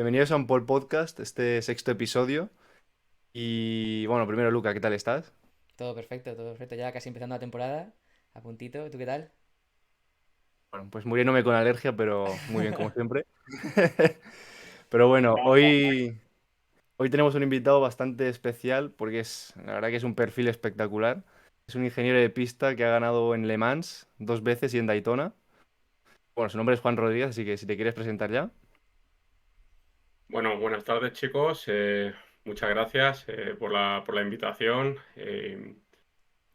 Bienvenidos a un Paul Podcast, este sexto episodio. Y bueno, primero, Luca, ¿qué tal estás? Todo perfecto, todo perfecto. Ya casi empezando la temporada, a puntito. ¿Tú qué tal? Bueno, pues muriéndome con alergia, pero muy bien como siempre. Pero bueno, hoy tenemos un invitado bastante especial porque la verdad que es un perfil espectacular. Es un ingeniero de pista que ha ganado en Le Mans 2 veces y en Daytona. Bueno, su nombre es Juan Rodríguez, así que si te quieres presentar ya. Bueno, buenas tardes chicos. Muchas gracias por la invitación.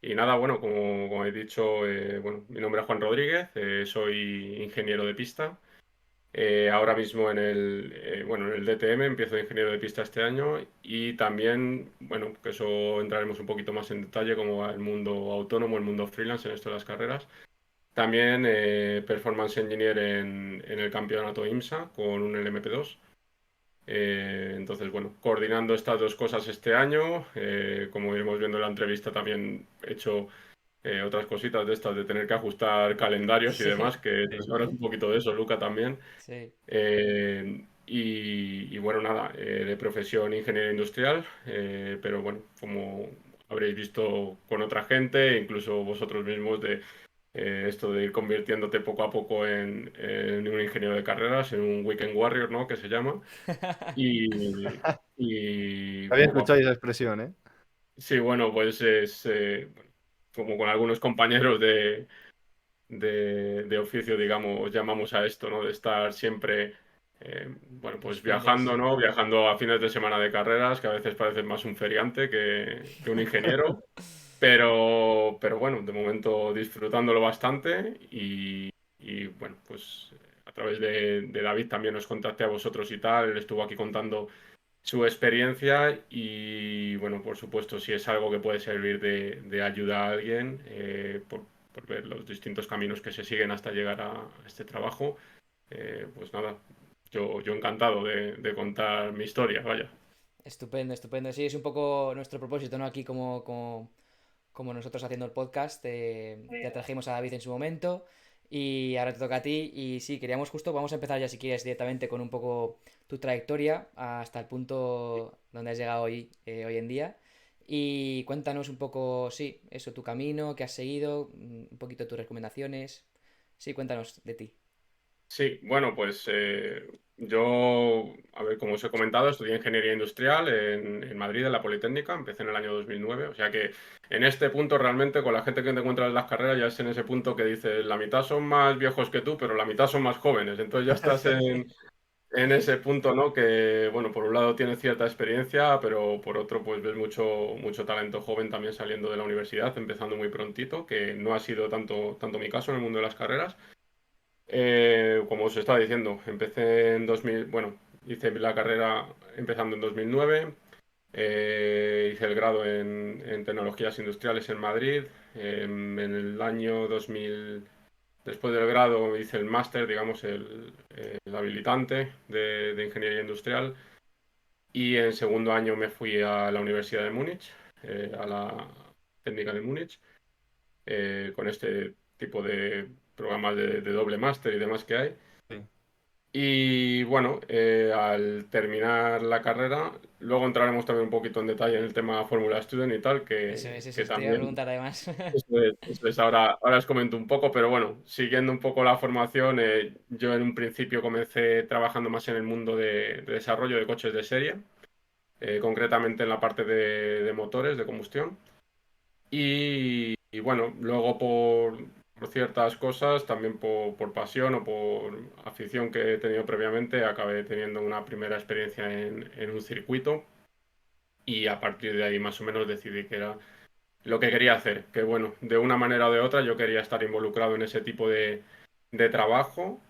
Y nada, bueno, como he dicho, bueno, mi nombre es Juan Rodríguez, soy ingeniero de pista. Ahora mismo bueno, en el DTM empiezo de ingeniero de pista este año y también, bueno, que eso entraremos un poquito más en detalle, como va el mundo autónomo, el mundo freelance en esto de las carreras. También Performance Engineer en el campeonato IMSA con un LMP2. Entonces, bueno, coordinando estas dos cosas este año, como iremos viendo en la entrevista, también he hecho otras cositas de estas, de tener que ajustar calendarios y Sí, demás, que Sí. ahora es un poquito de eso, Luca también. sí, Y bueno, nada, de profesión ingeniero industrial, pero bueno, como habréis visto con otra gente, incluso vosotros mismos, de esto de ir convirtiéndote poco a poco en un ingeniero de carreras, en un weekend warrior, ¿no? Que se llama. Y Había poco a escuchado esa poco. expresión, ¿eh? Sí, bueno, pues es bueno, como con algunos compañeros de oficio, digamos, llamamos a esto, ¿no? De estar siempre, bueno, los pues viajando, findes. ¿no? Viajando a fines de semana de carreras, que a veces parece más un feriante que un ingeniero, pero bueno, de momento disfrutándolo bastante y bueno, pues a través de David también os contacté a vosotros y tal, él estuvo aquí contando su experiencia y bueno, por supuesto, si es algo que puede servir de ayuda a alguien por ver los distintos caminos que se siguen hasta llegar a este trabajo, pues nada, yo encantado de contar mi historia, vaya. Estupendo, estupendo. Sí, es un poco nuestro propósito, ¿no? Aquí como nosotros haciendo el podcast. Ya trajimos a David en su momento y ahora te toca a ti. Y sí, queríamos justo, vamos a empezar ya si quieres directamente con un poco tu trayectoria hasta el punto donde has llegado hoy en día. Y cuéntanos un poco, sí, eso, tu camino, qué has seguido, un poquito tus recomendaciones. Sí, cuéntanos de ti. Sí, bueno, pues yo, a ver, como os he comentado, estudié ingeniería industrial en Madrid, en la Politécnica, empecé en el año 2009, o sea que en este punto realmente con la gente que te encuentras en las carreras ya es en ese punto que dices, la mitad son más viejos que tú, pero la mitad son más jóvenes, entonces ya estás en ese punto, ¿no? Que, bueno, por un lado tienes cierta experiencia, pero por otro, pues ves mucho talento joven también saliendo de la universidad, empezando muy prontito, que no ha sido tanto mi caso en el mundo de las carreras. Como os estaba diciendo, empecé en 2000, bueno, hice la carrera empezando en 2009, hice el grado en tecnologías industriales en Madrid, en el año 2000, después del grado hice el máster, digamos, el habilitante de ingeniería industrial y en segundo año me fui a la Universidad de Múnich, a la técnica de Múnich, con este tipo de programas de doble máster y demás que hay. Sí. Y bueno, al terminar la carrera, luego entraremos también un poquito en detalle en el tema Fórmula Student y tal, Eso que te iba a también, preguntar además. ahora os comento un poco, pero bueno, siguiendo un poco la formación, yo en un principio comencé trabajando más en el mundo de desarrollo de coches de serie, concretamente en la parte de motores de combustión. Y bueno, luego por ciertas cosas, también por pasión o por afición que he tenido previamente, acabé teniendo una primera experiencia en un circuito y a partir de ahí más o menos decidí que era lo que quería hacer, que bueno, de una manera o de otra yo quería estar involucrado en ese tipo de trabajo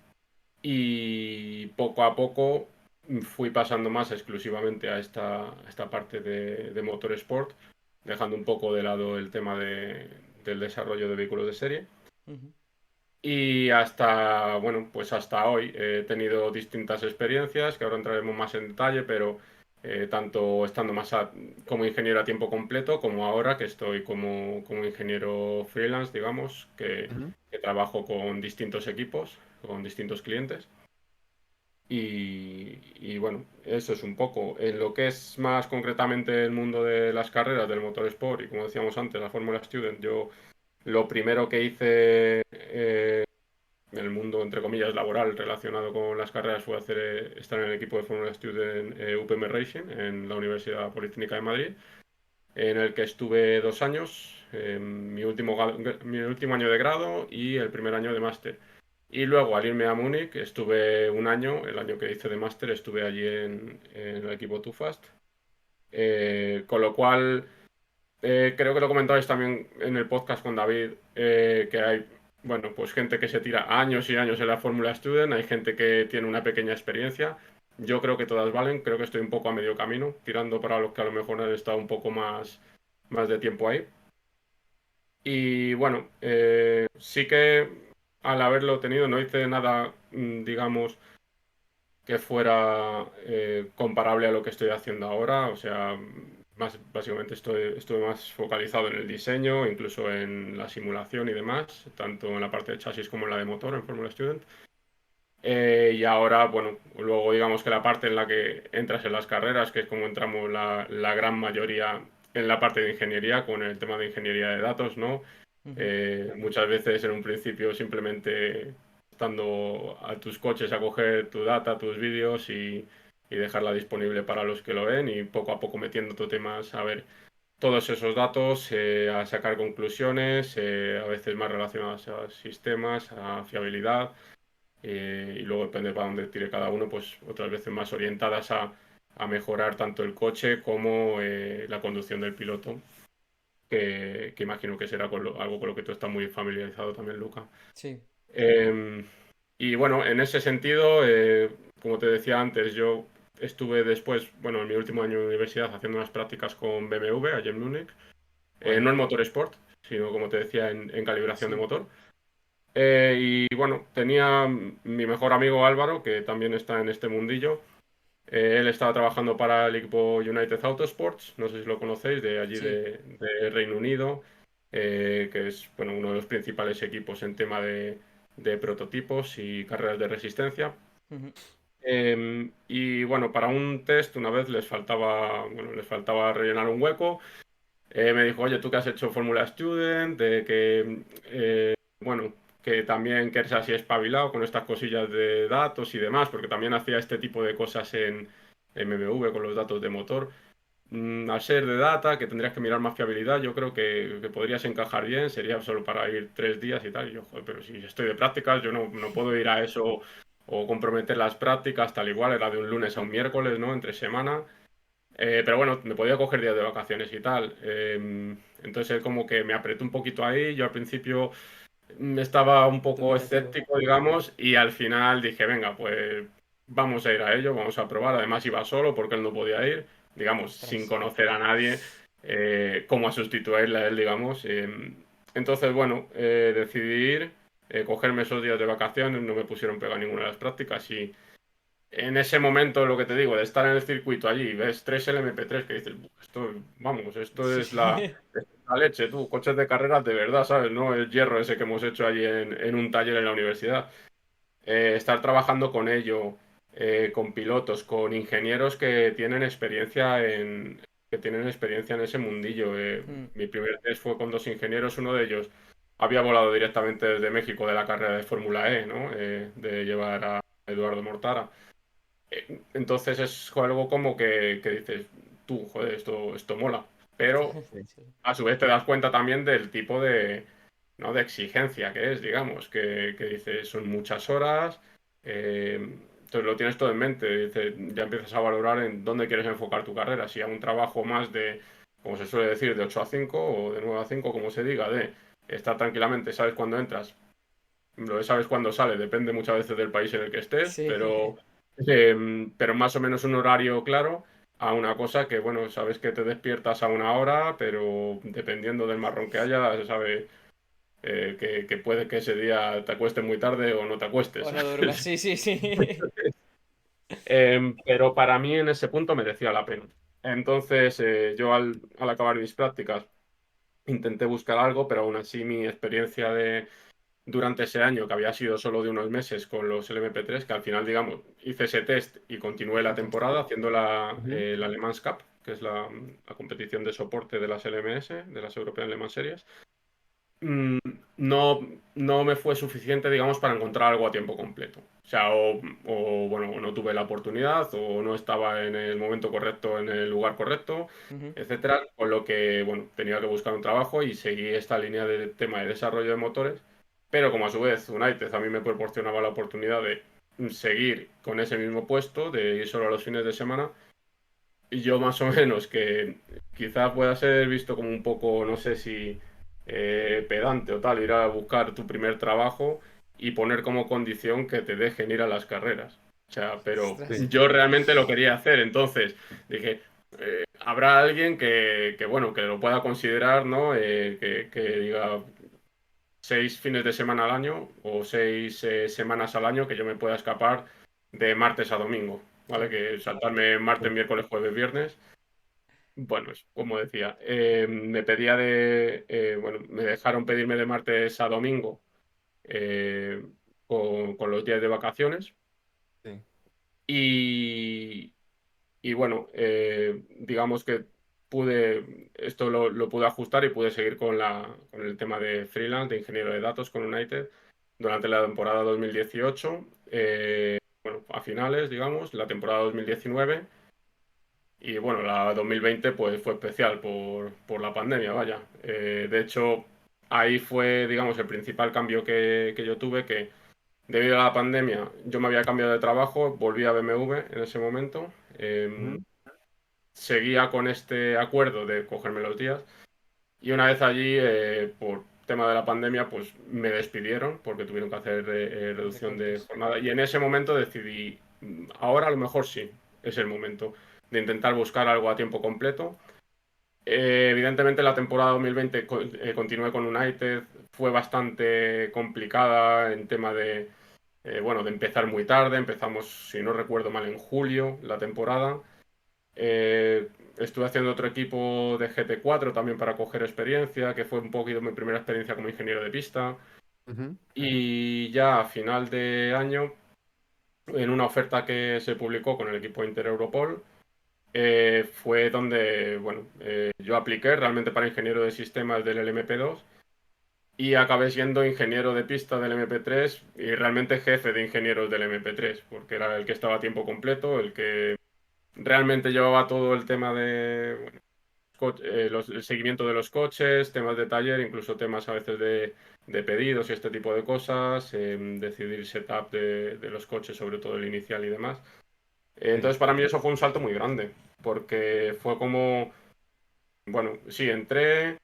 y poco a poco fui pasando más exclusivamente a esta parte de motorsport, dejando un poco de lado el tema del desarrollo de vehículos de serie. Ujú. Y hasta, bueno, pues hasta hoy he tenido distintas experiencias, que ahora entraremos más en detalle, pero tanto estando como ingeniero a tiempo completo, como ahora que estoy como ingeniero freelance, digamos, Ujú. que trabajo con distintos equipos, con distintos clientes. Y bueno, eso es un poco. En lo que es más concretamente el mundo de las carreras, del motorsport y como decíamos antes, la Fórmula Student, yo lo primero que hice en el mundo, entre comillas, laboral relacionado con las carreras fue estar en el equipo de Fórmula Student UPM Racing en la Universidad Politécnica de Madrid, en el que estuve 2 años, mi último año de grado y el primer año de máster. Y luego al irme a Múnich estuve un año, el año que hice de máster estuve allí en el equipo Too Fast. Con lo cual, creo que lo comentabais también en el podcast con David, que hay, bueno, pues gente que se tira años y años en la Fórmula Student, hay gente que tiene una pequeña experiencia. Yo creo que todas valen, creo que estoy un poco a medio camino, tirando para los que a lo mejor han estado un poco más de tiempo ahí. Y bueno, sí que al haberlo tenido no hice nada, digamos, que fuera comparable a lo que estoy haciendo ahora. O sea, básicamente estuve más focalizado en el diseño, incluso en la simulación y demás, tanto en la parte de chasis como en la de motor en Formula Student. Y ahora, bueno, luego digamos que la parte en la que entras en las carreras, que es como entramos la gran mayoría en la parte de ingeniería, con el tema de ingeniería de datos, ¿no? Ujú. Muchas veces en un principio simplemente estando a tus coches a coger tu data, tus vídeos y dejarla disponible para los que lo ven y poco a poco metiendo temas a ver todos esos datos, a sacar conclusiones, a veces más relacionadas a sistemas, a fiabilidad, y luego depende para dónde tire cada uno, pues otras veces más orientadas a mejorar tanto el coche como la conducción del piloto, que imagino que será algo con lo que tú estás muy familiarizado también, Luca. Sí. Eh, y bueno, en ese sentido, como te decía antes, yo estuve después, bueno, en mi último año de universidad haciendo unas prácticas con BMW allí en Múnich, no Bueno, en motorsport, sino como te decía, en calibración de sí. motor. Y bueno, tenía mi mejor amigo Álvaro, que también está en este mundillo. Él estaba trabajando para el equipo United Autosports, no sé si lo conocéis, de allí Sí. de Reino Unido, que es bueno, uno de los principales equipos en tema de prototipos y carreras de resistencia. Ujú. Y bueno, para un test una vez les faltaba rellenar un hueco. Me dijo, oye, tú que has hecho Fórmula Student, de que, bueno, que también que eres así espabilado con estas cosillas de datos y demás, porque también hacía este tipo de cosas en BMW con los datos de motor. Al ser de data, que tendrías que mirar más fiabilidad, yo creo que podrías encajar bien, sería solo para ir 3 días y tal. Y yo, joder, pero si estoy de prácticas, yo no puedo ir a eso o comprometer las prácticas, tal igual, era de un lunes a un miércoles, ¿no? Entre semana. Pero bueno, me podía coger días de vacaciones y tal. Entonces él como que me apretó un poquito ahí. Yo al principio estaba un poco Dubitativo. escéptico, digamos, y al final dije, venga, pues vamos a ir a ello, vamos a probar. Además iba solo porque él no podía ir, digamos, sin Ostras. conocer a nadie, como a sustituirle a él, digamos. Entonces, bueno, decidí ir, cogerme esos días de vacaciones, no me pusieron pega a ninguna de las prácticas y en ese momento, lo que te digo, de estar en el circuito allí, ves 3 LMP3 que dices, esto, vamos, esto Sí. es la leche, tú, coches de carreras de verdad, ¿sabes? No el hierro ese que hemos hecho allí en un taller en la universidad. Estar trabajando con ello, con pilotos, con ingenieros que tienen experiencia en ese mundillo. Mm. Mi primer test fue con 2 ingenieros, uno de ellos había volado directamente desde México de la carrera de Fórmula E, ¿no? De llevar a Eduardo Mortara. Entonces es algo como que dices, tú, joder, esto mola. Pero Sí. Sí. a su vez te das cuenta también del tipo ¿no? de exigencia que es, digamos, que dices, son muchas horas, entonces lo tienes todo en mente, ya empiezas a valorar en dónde quieres enfocar tu carrera, si a un trabajo más de, como se suele decir, de 8 a 5 o de 9 a 5 como se diga, de estar tranquilamente, sabes cuándo entras, lo de sabes cuándo sale, depende muchas veces del país en el que estés, Sí. pero más o menos un horario claro a una cosa que, bueno, sabes que te despiertas a una hora, pero dependiendo del marrón que haya, se sabe que puede que ese día te acuestes muy tarde o no te acuestes. O no duermas. Sí, sí, sí. Pero para mí en ese punto merecía la pena. Entonces, yo al acabar mis prácticas intenté buscar algo, pero aún así mi experiencia durante ese año, que había sido solo de unos meses con los LMP3, que al final, digamos, hice ese test y continué la temporada haciendo Ujú. la Le Mans Cup, que es la competición de soporte de las LMS, de las European Le Mans Series. mm, no, no me fue suficiente, digamos, para encontrar algo a tiempo completo. O sea, bueno, no tuve la oportunidad, o no estaba en el momento correcto, en el lugar correcto, Ujú. etcétera. Con lo que, bueno, tenía que buscar un trabajo y seguí esta línea de tema de desarrollo de motores. Pero como a su vez United a mí me proporcionaba la oportunidad de seguir con ese mismo puesto, de ir solo a los fines de semana, y yo más o menos que quizá pueda ser visto como un poco, no sé si pedante o tal, ir a buscar tu primer trabajo y poner como condición que te dejen ir a las carreras. O sea, pero Ostras. Sí. yo realmente lo quería hacer, entonces dije, habrá alguien bueno, que lo pueda considerar, ¿no? Que diga 6 fines de semana al año o 6 semanas al año que yo me pueda escapar de martes a domingo, ¿vale? Sí. Que saltarme martes, miércoles, jueves, viernes. Bueno, como decía, bueno, me dejaron pedirme de martes a domingo eh, con los días de vacaciones Sí. y, y bueno, digamos que esto lo pude ajustar y pude seguir con el tema de freelance, de ingeniero de datos con United durante la temporada 2018, bueno, a finales, digamos, la temporada 2019. Y bueno, la 2020 pues fue especial por la pandemia, vaya. De hecho, ahí fue, digamos, el principal cambio que yo tuve, que debido a la pandemia yo me había cambiado de trabajo, volví a BMW en ese momento, Ujú. seguía con este acuerdo de cogerme los días y una vez allí, por tema de la pandemia, pues me despidieron porque tuvieron que hacer reducción de Recortes. jornada y en ese momento decidí, ahora a lo mejor sí, es el momento de intentar buscar algo a tiempo completo. Evidentemente la temporada 2020 continué con United, fue bastante complicada en tema bueno, de empezar muy tarde, empezamos, si no recuerdo mal, en julio la temporada. Estuve haciendo otro equipo de GT4 también para coger experiencia, que fue un poquito mi primera experiencia como ingeniero de pista. Ujú. Y ya a final de año, en una oferta que se publicó con el equipo Inter Europol, fue donde, bueno, yo apliqué realmente para ingeniero de sistemas del LMP2 y acabé siendo ingeniero de pista del MP3 y realmente jefe de ingenieros del MP3, porque era el que estaba a tiempo completo, el que realmente llevaba todo el tema de bueno, el seguimiento de los coches, temas de taller, incluso temas a veces de pedidos y este tipo de cosas, decidir setup de los coches, sobre todo el inicial y demás. Sí. Entonces para mí eso fue un salto muy grande, porque fue como, bueno, sí, entré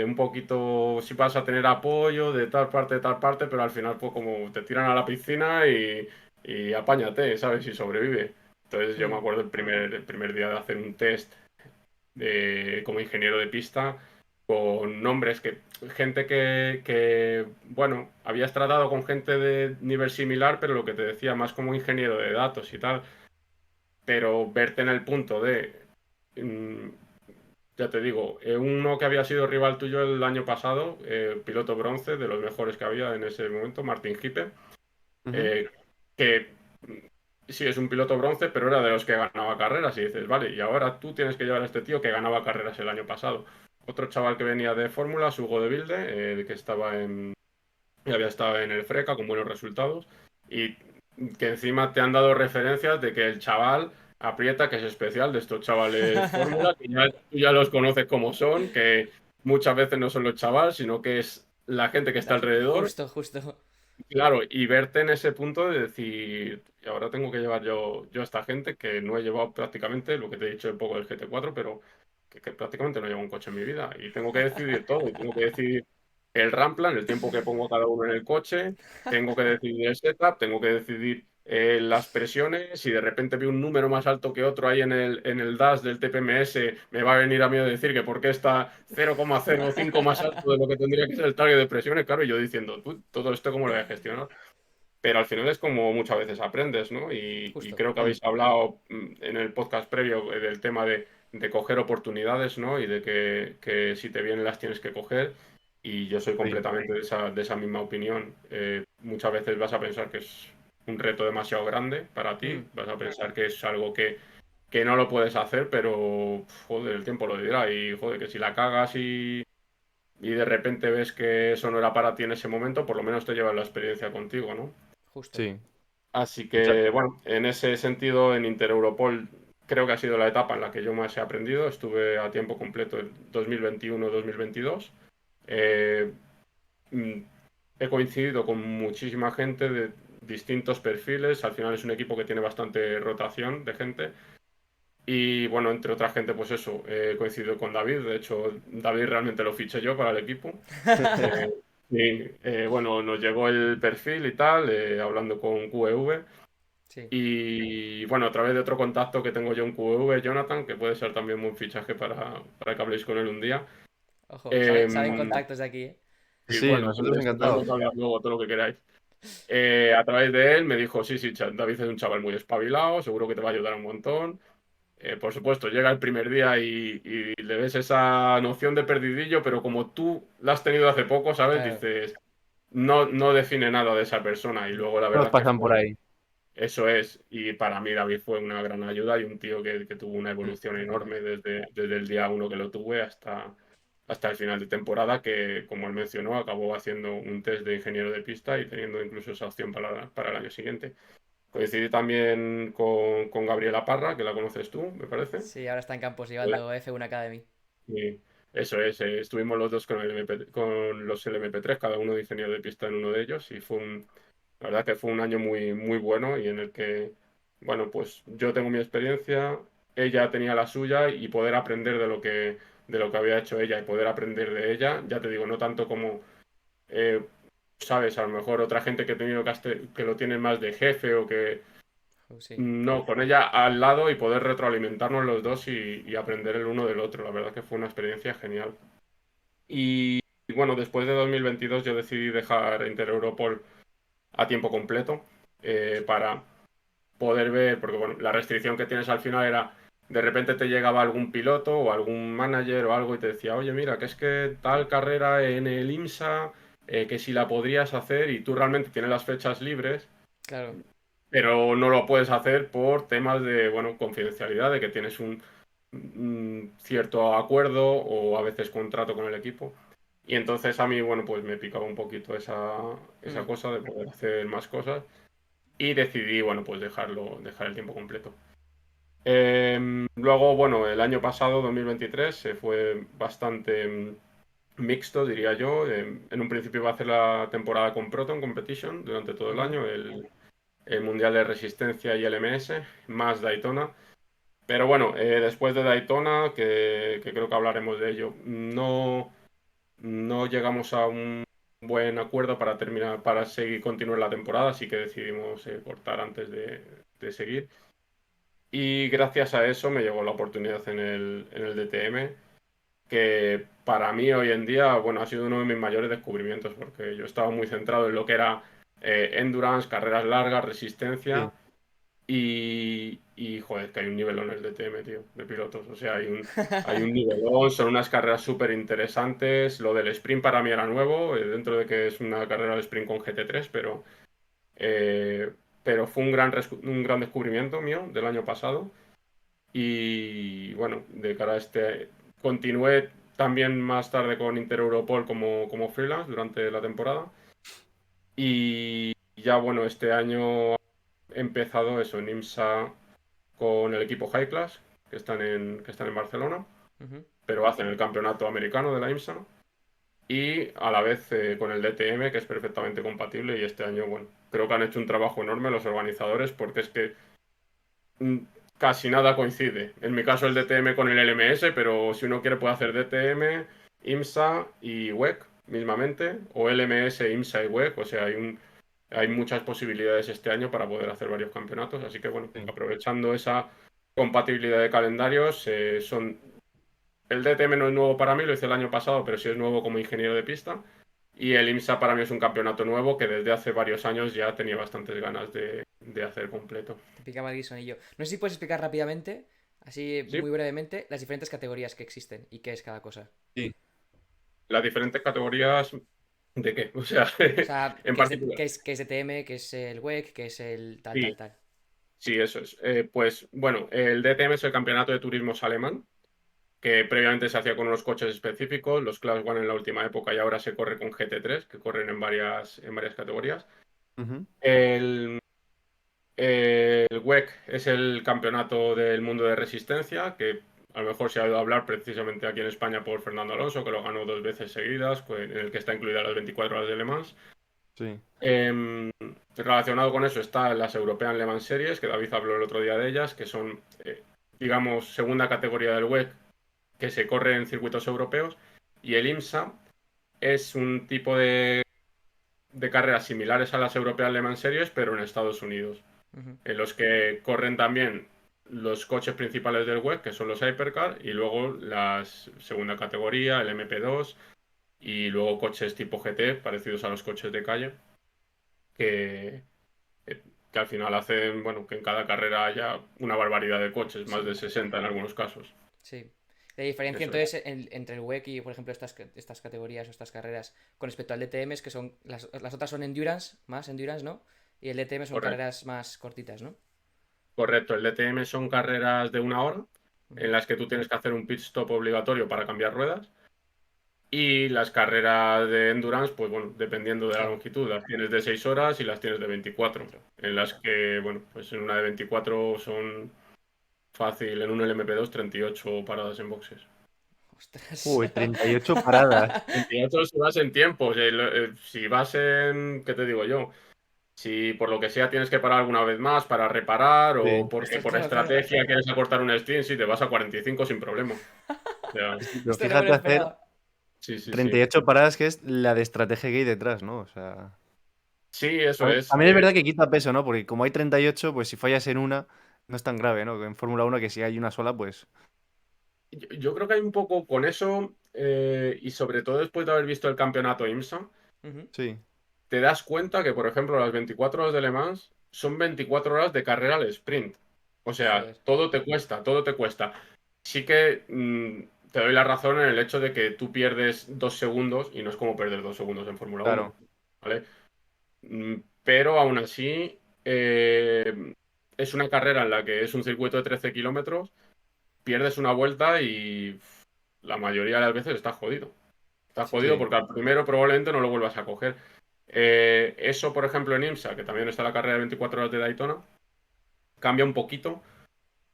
un poquito, sí vas a tener apoyo de tal parte, pero al final fue como te tiran a la piscina y apáñate, ¿sabes? Y sobrevive. Entonces yo me Mm. acuerdo el primer día de hacer un test como ingeniero de pista con nombres gente bueno, habías tratado con gente de nivel similar, pero lo que te decía, más como ingeniero de datos y tal, pero verte en el punto de, mm, ya te digo, uno que había sido rival tuyo el año pasado, piloto bronce, de los mejores que había en ese momento, Martin Hippe, Ujú. eh, que sí es un piloto bronce, pero era de los que ganaba carreras. Y dices, vale, y ahora tú tienes que llevar a este tío que ganaba carreras el año pasado. Otro chaval que venía de Fórmulas, Hugo de Vilde, que había estado en el FRECA con buenos resultados. Y que encima te han dado referencias de que el chaval aprieta, que es especial de estos chavales Fórmula, que ya, tú ya los conoces como son, que muchas veces no son los chavales, sino que es la gente que está alrededor. Justo, justo. Claro, y verte en ese punto de decir, y ahora tengo que llevar yo a esta gente que no he llevado prácticamente, lo que te he dicho un poco del GT4, pero que prácticamente no llevo un coche en mi vida. Y tengo que decidir todo, y tengo que decidir el Ramplan, el tiempo que pongo cada uno en el coche, tengo que decidir el setup, tengo que decidir las presiones, si de repente veo un número más alto que otro ahí en el dash del TPMS, me va a venir a mí a decir que por qué está 0,05 más alto de lo que tendría que ser el target de presiones, claro, y yo diciendo, todo esto cómo lo voy a gestionar. Pero al final es como muchas veces aprendes, ¿no? Y Justo. creo que Mm. habéis hablado en el podcast previo del tema de coger oportunidades, ¿no? Y de que si te vienen las tienes que coger. y yo soy Sí, completamente de esa misma opinión. Muchas veces vas a pensar que es un reto demasiado grande para ti, Mm, vas a pensar que es algo que no lo puedes hacer, pero joder, el tiempo lo dirá y joder, que si la cagas y de repente ves que eso no era para ti en ese momento, por lo menos te llevas la experiencia contigo, ¿no? justo. sí. Así O sea, que, bueno, en ese sentido, en Intereuropol creo que ha sido la etapa en la que yo más he aprendido. Estuve a tiempo completo en 2021-2022. Eh, mm, He coincidido con muchísima gente de distintos perfiles. Al final es un equipo que tiene bastante rotación de gente. Y bueno, entre otra gente, pues eso, he coincidido con David. De hecho, David realmente lo fiché yo para el equipo. Eh, bueno, nos llegó el perfil y tal, hablando con QEV. Sí. Y bueno, a través de otro contacto que tengo yo en QV, Jonathan, que puede ser también un fichaje para que habléis con él un día. Ojo, saben Eh, contactos de aquí, ¿eh? y sí, bueno, nosotros de eso podemos encantados. hablar luego todo lo que queráis. A través de él me dijo, sí, sí, David es un chaval muy espabilado, seguro que te va a ayudar un montón. Por supuesto, llega el primer día y le ves esa noción de perdidillo, pero como tú la has tenido hace poco, ¿sabes? Claro. Dices, no define nada de esa persona. Y Mm, luego la Todos verdad es que pasan por fue. ahí. Eso es, y para mí David fue una gran ayuda y un tío que tuvo una Mm. evolución total. enorme desde el día uno que lo tuve hasta el final de temporada, que como él mencionó, acabó haciendo un test de ingeniero de pista y teniendo incluso esa opción para el año siguiente. Coincidí también con Gabriela Parra, que la conoces tú, me parece. Sí, ahora está en campos Hola. llevando F1 Academy. Y eso es, estuvimos los dos con, con los LMP3, cada uno de ingeniero de pista en uno de ellos, y la verdad que fue un año muy, muy bueno y en el que, bueno, pues yo tengo mi experiencia, ella tenía la suya y poder aprender de lo que había hecho ella y poder aprender de ella, ya te digo, no tanto como, eh, sabes, a lo mejor otra gente que he tenido que lo tiene más de jefe o que, Sí. no, con ella al lado y poder retroalimentarnos los dos y aprender el uno del otro. La verdad que fue una experiencia genial. Y bueno, después de 2022 yo decidí dejar Intereuropol a tiempo completo para poder ver, porque bueno, la restricción que tienes al final era, de repente te llegaba algún piloto o algún manager o algo y te decía, oye, mira, que es que tal carrera en el IMSA, que si la podrías hacer y tú realmente tienes las fechas libres, Claro. pero no lo puedes hacer por temas de, bueno, confidencialidad, de que tienes un cierto acuerdo o a veces contrato con el equipo. Y entonces a mí, bueno, pues me picaba un poquito esa Mm, cosa de poder hacer más cosas y decidí, bueno, pues dejar el tiempo completo. Luego, bueno, el año pasado, 2023, se fue bastante mixto, diría yo. En un principio iba a hacer la temporada con Proton Competition durante todo el ujú. año, el Mundial de Resistencia y LMS, más Daytona. Pero bueno, después de Daytona, que creo que hablaremos de ello, no llegamos a un buen acuerdo para terminar, para seguir, continuar la temporada, así que decidimos cortar antes de seguir. Y gracias a eso me llegó la oportunidad en el DTM, que para mí hoy en día, bueno, ha sido uno de mis mayores descubrimientos, porque yo estaba muy centrado en lo que era endurance, carreras largas, resistencia, Sí. joder, que hay un nivelón en el DTM, tío, de pilotos. O sea, hay un nivelón, son unas carreras súper interesantes. Lo del sprint para mí era nuevo, dentro de que es una carrera de sprint con GT3, eh, pero fue un gran descubrimiento mío del año pasado. Y bueno, de cara a este, continué también más tarde con Intereuropol como freelance durante la temporada. Y ya bueno, este año he empezado eso en IMSA con el equipo High Class, que están en Barcelona, Ujú. pero hacen el campeonato americano de la IMSA. Y a la vez con el DTM, que es perfectamente compatible. Y este año, bueno, creo que han hecho un trabajo enorme los organizadores, porque es que mm, casi nada coincide. En mi caso el DTM con el LMS, pero si uno quiere puede hacer DTM, IMSA y WEC mismamente, o LMS, IMSA y WEC, o sea, hay muchas posibilidades este año para poder hacer varios campeonatos, así que bueno, Sí. aprovechando esa compatibilidad de calendarios, el DTM no es nuevo para mí, lo hice el año pasado, pero sí es nuevo como ingeniero de pista. Y el IMSA para mí es un campeonato nuevo que desde hace varios años ya tenía bastantes ganas de hacer completo. Te picaba el guisonillo. No sé si puedes explicar rápidamente, así Sí, muy brevemente, las diferentes categorías que existen y qué es cada cosa. Sí. las diferentes categorías de qué, o sea, O sea, en particular. qué es DTM, qué es el WEC, qué es el tal, tal, Sí, tal. sí, eso es. Pues bueno, el DTM es el Campeonato de Turismos Alemán, que previamente se hacía con unos coches específicos, los Class One en la última época y ahora se corre con GT3, que corren en varias categorías. Ujú. El, el WEC es el campeonato del mundo de resistencia, que a lo mejor se ha oído hablar precisamente aquí en España por Fernando Alonso, que lo ganó 2 veces seguidas, pues, en el que está incluida las 24 horas de Le Mans. Sí. Relacionado con eso está las European Le Mans Series, que David habló el otro día de ellas, que son, digamos, segunda categoría del WEC, que se corre en circuitos europeos. Y el IMSA es un tipo de carreras similares a las European Le Mans Series, pero en Estados Unidos, Ujú. en los que corren también los coches principales del WEC, que son los Hypercar, y luego la segunda categoría, el MP2, y luego coches tipo GT, parecidos a los coches de calle, que, que al final hacen, bueno, que en cada carrera haya una barbaridad de coches, más Sí, de 60 en algunos casos. sí. La diferencia Eso es. entonces entre el WEC y, por ejemplo, estas categorías o estas carreras con respecto al DTM es que son, las otras son endurance, más endurance, ¿no? Y el DTM son Correcto. carreras más cortitas, ¿no? Correcto, el DTM son carreras de 1 hora en Ujú. las que tú tienes que hacer un pit stop obligatorio para cambiar ruedas. Y las carreras de endurance, pues bueno, dependiendo de la Claro, longitud, las tienes de 6 horas y las tienes de 24. claro. En las que, bueno, pues en una de 24 son fácil, en un LMP2 38 paradas en boxes. Ostras. Uy, 38 paradas. 28 si vas en tiempos, si vas en, ¿qué te digo yo? Si por lo que sea tienes que parar alguna vez más para reparar o Sí. porque Ostras, por claro, claro. estrategia quieres acortar un stint, sí, te vas a 45 sin problema. O sea, Sí, pero Esto no me lo fíjate hacer esperaba. sí, sí, sí. 38 paradas, que es la de estrategia que hay detrás, ¿no? O sea. Sí, eso es. También es verdad que quita peso, ¿no? Porque como hay 38, pues si fallas en una, no es tan grave, ¿no? Que en Fórmula 1 que si hay una sola, pues. Yo creo que hay un poco con eso, y sobre todo después de haber visto el campeonato IMSA, Ujú. Sí, te das cuenta que, por ejemplo, las 24 horas de Le Mans son 24 horas de carrera al sprint. O sea, Joder. todo te cuesta, todo te cuesta. Sí que te doy la razón en el hecho de que tú pierdes 2 segundos y no es como perder 2 segundos en Fórmula 1, claro. ¿vale? Pero aún así, es una carrera en la que es un circuito de 13 kilómetros, pierdes una vuelta y la mayoría de las veces estás jodido. Estás Sí. jodido Sí, porque al primero probablemente no lo vuelvas a coger. Eso, por ejemplo, en IMSA, que también está la carrera de 24 horas de Daytona, cambia un poquito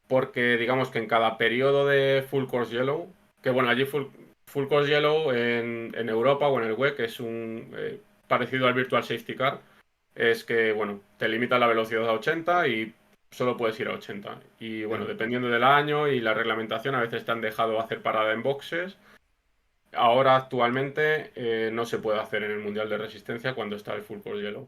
porque digamos que en cada periodo de Full Course Yellow, que bueno, allí Full Course Yellow en Europa o en el WEC es un parecido al Virtual Safety Car, es que bueno, te limita la velocidad a 80 y solo puedes ir a 80. Y bueno, sí. dependiendo del año y la reglamentación, a veces te han dejado hacer parada en boxes. Ahora actualmente no se puede hacer en el Mundial de Resistencia cuando está el Full Course Yellow,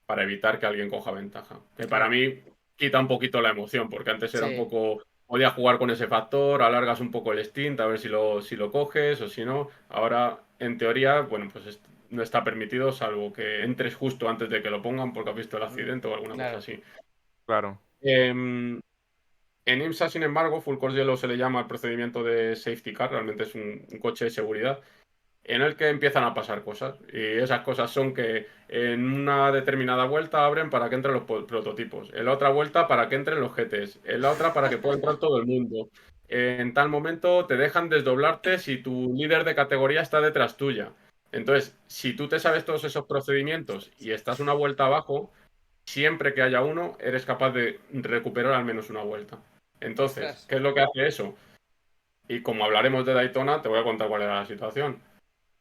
para evitar que alguien coja ventaja. Que para Claro. mí quita un poquito la emoción, porque antes era un Sí. poco, podía jugar con ese factor, alargas un poco el stint, a ver si lo coges o si no. Ahora, en teoría, bueno, pues no está permitido, salvo que entres justo antes de que lo pongan porque has visto el Mm. accidente o alguna cosa Claro. así. Claro. Em, en IMSA, sin embargo, Full Course Yellow se le llama el procedimiento de safety car, realmente es un coche de seguridad en el que empiezan a pasar cosas. Y esas cosas son que en una determinada vuelta abren para que entren los prototipos, en la otra vuelta para que entren los GTs, en la otra para que pueda entrar todo el mundo. En tal momento te dejan desdoblarte si tu líder de categoría está detrás tuya. Entonces, si tú te sabes todos esos procedimientos y estás una vuelta abajo, siempre que haya uno, eres capaz de recuperar al menos una vuelta. Entonces, Ostras. ¿qué es lo que hace eso? Y como hablaremos de Daytona, te voy a contar cuál era la situación.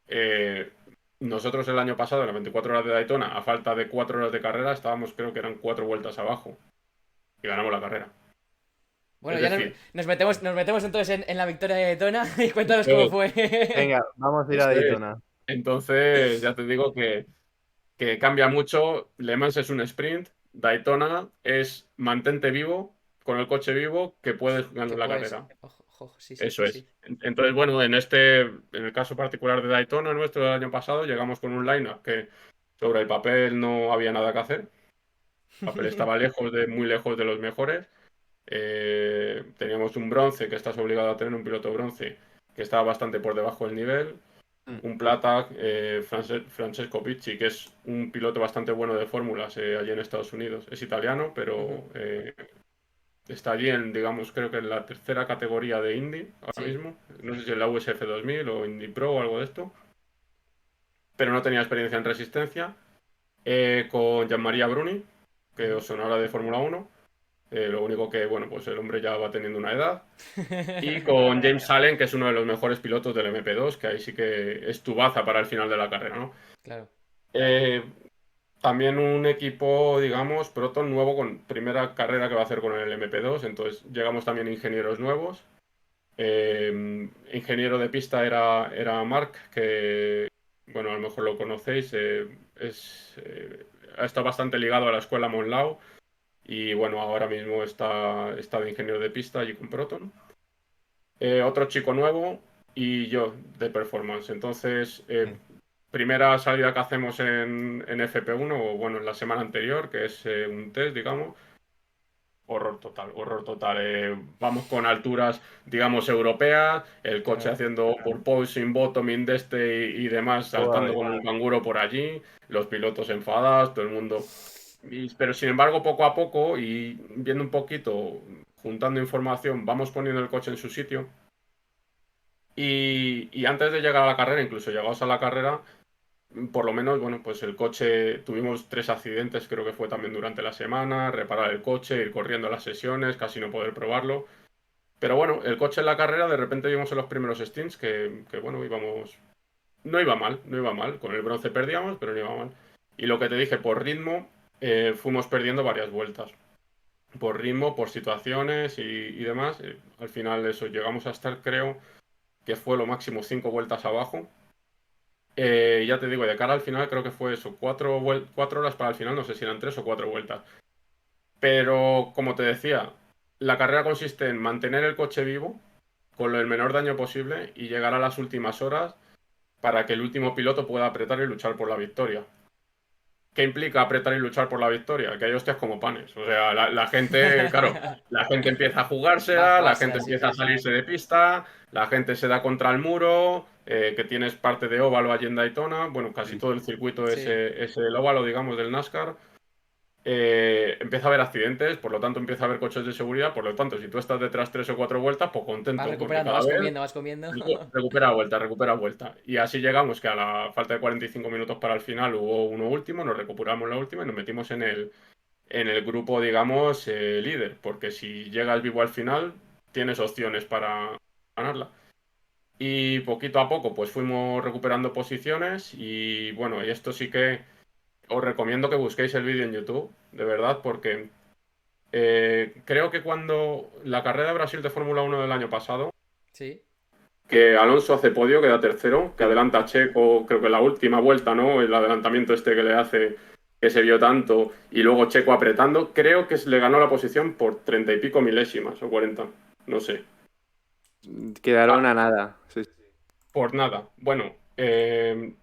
Eh, Nosotros el año pasado, en las 24 horas de Daytona, a falta de 4 horas de carrera, estábamos, creo que eran 4 vueltas abajo y ganamos la carrera. Bueno, Es ya decir, nos metemos entonces en la victoria de Daytona y cuéntanos cómo eh, fue. Venga, vamos a ir a eso es. Daytona. Entonces, ya te digo que cambia mucho. Le Mans es un sprint, Daytona es mantente vivo, con el coche vivo, que puedes ganar Que la pues. carrera. Ojo, ojo, sí, sí, Eso sí, es. sí. Entonces, bueno, en el caso particular de Daytona nuestro del año pasado, llegamos con un lineup que sobre el papel no había nada que hacer. Papel estaba muy lejos de los mejores. Teníamos un bronce que estás obligado a tener, un piloto bronce que estaba bastante por debajo del nivel. Mm, un plata, Francesco Picci, que es un piloto bastante bueno de fórmulas allí en Estados Unidos. Es italiano, Ujú. pero está allí en, digamos, creo que en la tercera categoría de Indy ahora Sí. mismo. No sé si en la USF 2000 o Indy Pro o algo de esto, pero no tenía experiencia en resistencia. Con Gianmaria Bruni, que Ujú. os sonará de Fórmula 1. Lo único que, bueno, pues el hombre ya va teniendo una edad. Y con James Allen, que es uno de los mejores pilotos del MP2, que ahí sí que es tu baza para el final de la carrera, ¿no? Claro. Eh, También un equipo, digamos, Proton nuevo, con primera carrera que va a hacer con el MP2, entonces llegamos también ingenieros nuevos. Ingeniero de pista era Mark, que, bueno, a lo mejor lo conocéis, ha estado bastante ligado a la escuela Monlau y, bueno, ahora mismo está de ingeniero de pista allí con Proton. Otro chico nuevo y yo de performance. Entonces, mm. primera salida que hacemos en FP1, o bueno, en la semana anterior, que es un test, digamos. Horror total, horror total. Vamos con alturas, digamos, europeas, el coche Claro. haciendo porpoising, bottoming de este y demás, saltando Joder. con un canguro por allí, los pilotos enfadados, todo el mundo. Pero sin embargo, poco a poco y viendo un poquito, juntando información, vamos poniendo el coche en su sitio. Y antes de llegar a la carrera, incluso llegados a la carrera, por lo menos, bueno, pues el coche, tuvimos 3 accidentes, creo que fue también durante la semana, reparar el coche, ir corriendo a las sesiones, casi no poder probarlo. Pero bueno, el coche en la carrera, de repente vimos en los primeros stints que bueno, íbamos, no iba mal, no iba mal. Con el bronce perdíamos, pero no iba mal. Y lo que te dije, por ritmo, fuimos perdiendo varias vueltas. Por ritmo, por situaciones y demás. Al final eso, llegamos a estar, creo, que fue lo máximo 5 vueltas abajo. Ya te digo, de cara al final creo que fue eso, 4 horas para el final, no sé si eran 3 o 4 vueltas. Pero como te decía, la carrera consiste en mantener el coche vivo con el menor daño posible y llegar a las últimas horas para que el último piloto pueda apretar y luchar por la victoria. ¿Qué implica apretar y luchar por la victoria? Que hay hostias como panes. O sea, la gente, claro, la gente empieza a Va a jugársela, la gente jugársela, sí, empieza a sí. salirse de pista, la gente se da contra el muro, que tienes parte de óvalo allí en Daytona. Bueno, casi Sí, todo sí. el circuito Sí. es el óvalo, digamos, del NASCAR. Empieza a haber accidentes, por lo tanto empieza a haber coches de seguridad, por lo tanto, si tú estás detrás 3 o 4 vueltas, pues Vas contento, porque recuperando, cada vas vez comiendo, vas comiendo. recupera vuelta, recupera vuelta. Y así llegamos que a la falta de 45 minutos para el final hubo uno último, nos recuperamos la última y nos metimos en el grupo, digamos, líder, porque si llegas vivo al final, tienes opciones para ganarla. Y poquito a poco, pues fuimos recuperando posiciones y bueno, y esto sí que os recomiendo que busquéis el vídeo en YouTube, de verdad, porque creo que cuando la carrera de Brasil de Fórmula 1 del año pasado, Sí. que Alonso hace podio, queda tercero, que Sí. adelanta a Checo, creo que la última vuelta, ¿no? El adelantamiento este que le hace, que se vio tanto, y luego Checo apretando, creo que le ganó la posición por 30 y pico milésimas o 40, no sé. Quedaron Ah, a nada. Sí, sí. por nada. Bueno,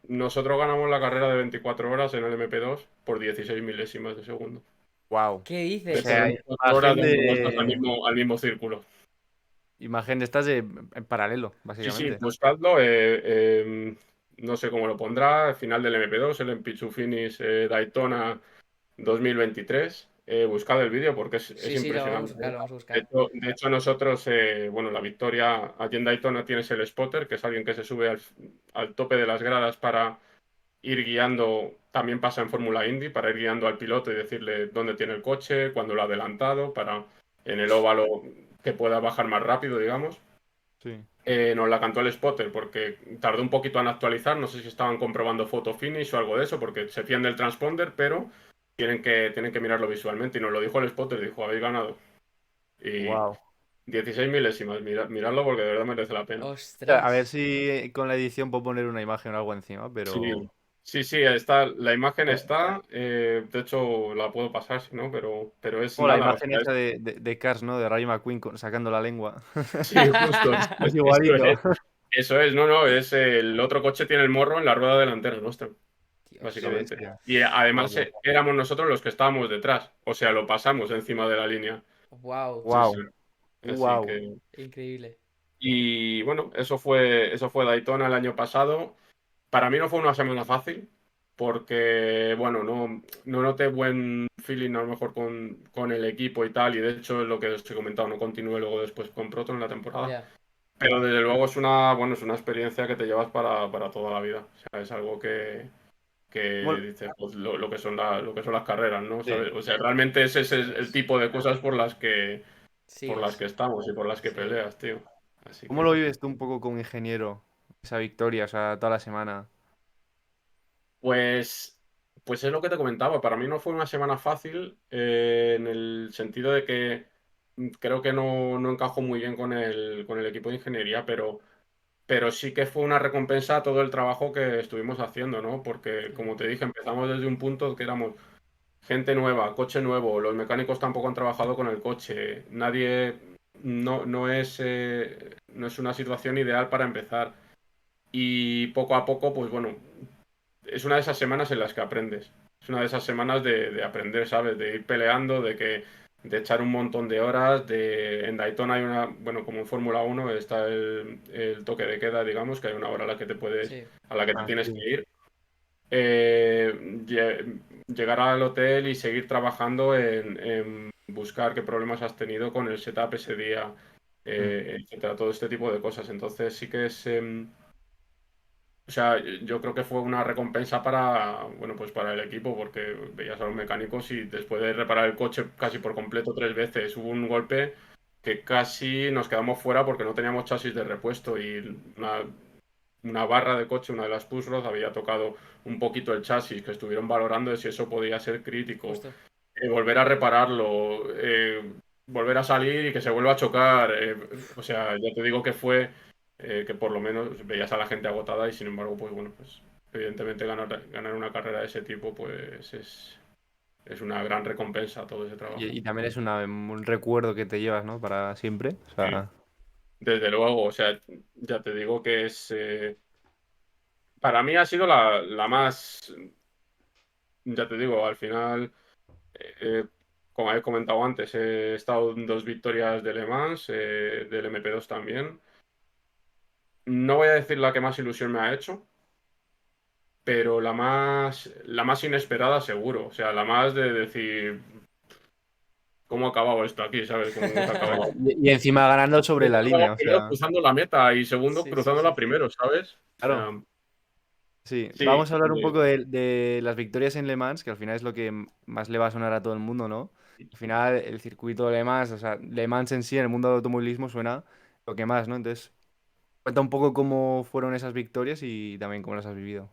nosotros ganamos la carrera de 24 horas en el MP2 por 16 milésimas de segundo. Wow. ¿Qué O Después dices? de sea, 24 horas imagen dando vueltas al de. mismo, al mismo círculo. Imagen de estas en paralelo, Sí, sí, básicamente. buscadlo. No sé cómo lo pondrá. Final del MP2, el MP2 Finish Daytona 2023. Buscad el vídeo porque es Sí, sí, lo vamos a impresionante. buscar, lo vamos a De buscar. hecho, de hecho, nosotros, bueno, la victoria allí en Daytona tienes el spotter, que es alguien que se sube al tope de las gradas para ir guiando. También pasa en Fórmula Indy, para ir guiando al piloto y decirle dónde tiene el coche, cuándo lo ha adelantado, para en el óvalo que pueda bajar más rápido, digamos. Sí. Nos la cantó el spotter porque tardó un poquito en actualizar. No sé si estaban comprobando photo finish o algo de eso, porque se fían del transponder, pero tienen que mirarlo visualmente. Y nos lo dijo el spotter, dijo, habéis ganado. Y Wow. 16 milésimas, miradlo porque de verdad merece la pena. A ver Ostras. si con la edición puedo poner una imagen o algo encima, Sí, pero. sí, sí, está, la imagen está. De hecho, la puedo pasar si no, pero es O la nada. O imagen sea, esa de Cars, ¿no? De Rayo McQueen sacando la lengua. sí, justo. Es Eso igualito. es. Eso es, no, no, es el otro coche tiene el morro en la rueda delantera nuestra. Dios. Qué Básicamente. bestia. Y además Guapo. éramos nosotros los que estábamos detrás, o sea, lo pasamos encima de la línea. Wow. Sí, sí. Wow. Así Wow. que... Increíble. Y bueno, eso fue Daytona el año pasado. Para mí no fue una semana fácil, porque, bueno, no noté buen feeling a lo mejor con el equipo y tal, y de hecho es lo que os he comentado, no continué luego después con Proton en la temporada. Ya. Pero desde luego es una experiencia que te llevas para toda la vida. O sea, es algo que ¿Cómo- dices, pues, lo que son las carreras, ¿no? sí. ¿Sabes? O sea, realmente ese es el tipo de cosas por las que, Sí, por las que estamos y por las que sí. peleas, tío. Así ¿Cómo lo que. vives tú un poco como ingeniero? Esa victoria, o sea, toda la semana. Pues, pues es lo que te comentaba. Para mí no fue una semana fácil, en el sentido de que creo que no encajo muy bien con el equipo de ingeniería, pero sí que fue una recompensa a todo el trabajo que estuvimos haciendo, ¿no? Porque, como te dije, empezamos desde un punto que éramos gente nueva, coche nuevo, los mecánicos tampoco han trabajado con el coche, nadie, no es una situación ideal para empezar. Y poco a poco, pues bueno, es una de esas semanas en las que aprendes. Es una de esas semanas de aprender, ¿sabes? De ir peleando, de echar un montón de horas. En Daytona hay bueno, como en Fórmula 1 está el toque de queda, digamos, que hay una hora Sí. a la que te Ah, tienes sí. que ir. Llegar al hotel y seguir trabajando en buscar qué problemas has tenido con el setup ese día, Mm. etcétera, todo este tipo de cosas. Entonces sí que es, o sea, yo creo que fue una recompensa bueno, pues para el equipo, porque veías a los mecánicos y después de reparar el coche casi por completo 3 veces, hubo un golpe que casi nos quedamos fuera porque no teníamos chasis de repuesto y una barra de coche, una de las pushrods, había tocado un poquito el chasis, que estuvieron valorando de si eso podía ser crítico. Justo. Volver a repararlo, volver a salir y que se vuelva a chocar. O sea, ya te digo que fue que por lo menos veías a la gente agotada y sin embargo, pues bueno, pues evidentemente ganar una carrera de ese tipo, pues es una gran recompensa todo ese trabajo. Y también es un recuerdo que te llevas, ¿no? Para siempre. O Sí, sea, desde luego, o sea, ya te digo que para mí ha sido la más, ya te digo, al final. Eh, Como he comentado antes, he estado en 2 victorias de Le Mans, del MP2 también. No voy a decir la que más ilusión me ha hecho, pero la más inesperada seguro. O sea, la más de decir, ¿cómo ha acabado esto aquí? ¿Sabes? ¿Cómo se ha acabado? y encima ganando sobre la línea, o Primero sea, cruzando la meta y segundo Sí, sí, cruzándola sí. primero, ¿sabes? O claro. sea, Sí, sí, vamos a hablar un poco de las victorias en Le Mans, que al final es lo que más le va a sonar a todo el mundo, ¿no? Al final, el circuito de Le Mans, o sea, Le Mans en sí, en el mundo del automovilismo suena lo que más, ¿no? Entonces, cuenta un poco cómo fueron esas victorias y también cómo las has vivido.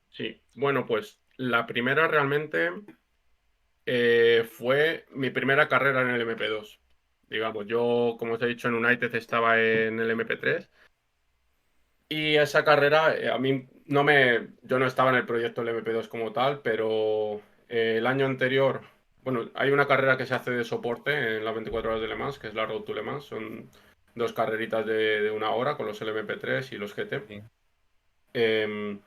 sí. Bueno, pues la primera realmente fue mi primera carrera en el MP2. Digamos, yo, como os he dicho, en United estaba en el MP3 y esa carrera a mí yo no estaba en el proyecto del MP2 como tal, pero el año anterior, bueno, hay una carrera que se hace de soporte en las 24 horas de Le Mans, que es la Road to Le Mans, son 2 carreritas de una hora con los LMP3 y los GT. Sí. Em,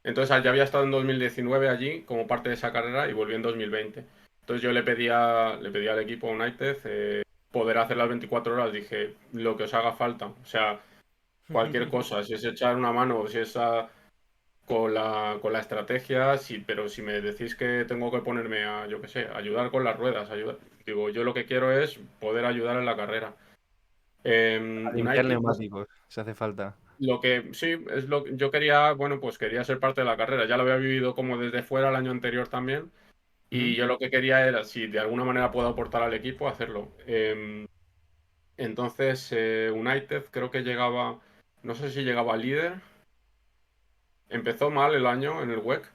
entonces, ya había estado en 2019 allí como parte de esa carrera y volví en 2020. Entonces yo le pedí al equipo United poder hacer las 24 horas. Dije, lo que os haga falta. O sea, cualquier cosa. Si es echar una mano, si es con la estrategia, sí, pero si me decís que tengo que ponerme yo qué sé, ayudar con las ruedas, digo, yo lo que quiero es poder ayudar en la carrera. A limpiar United, neumáticos, si hace falta. lo que sí, yo quería, bueno, pues quería ser parte de la carrera. Ya lo había vivido como desde fuera el año anterior también. Y Ujú. yo lo que quería era, si de alguna manera puedo aportar al equipo, hacerlo. Entonces, United creo que llegaba, no sé si llegaba líder. Empezó mal el año en el WEC,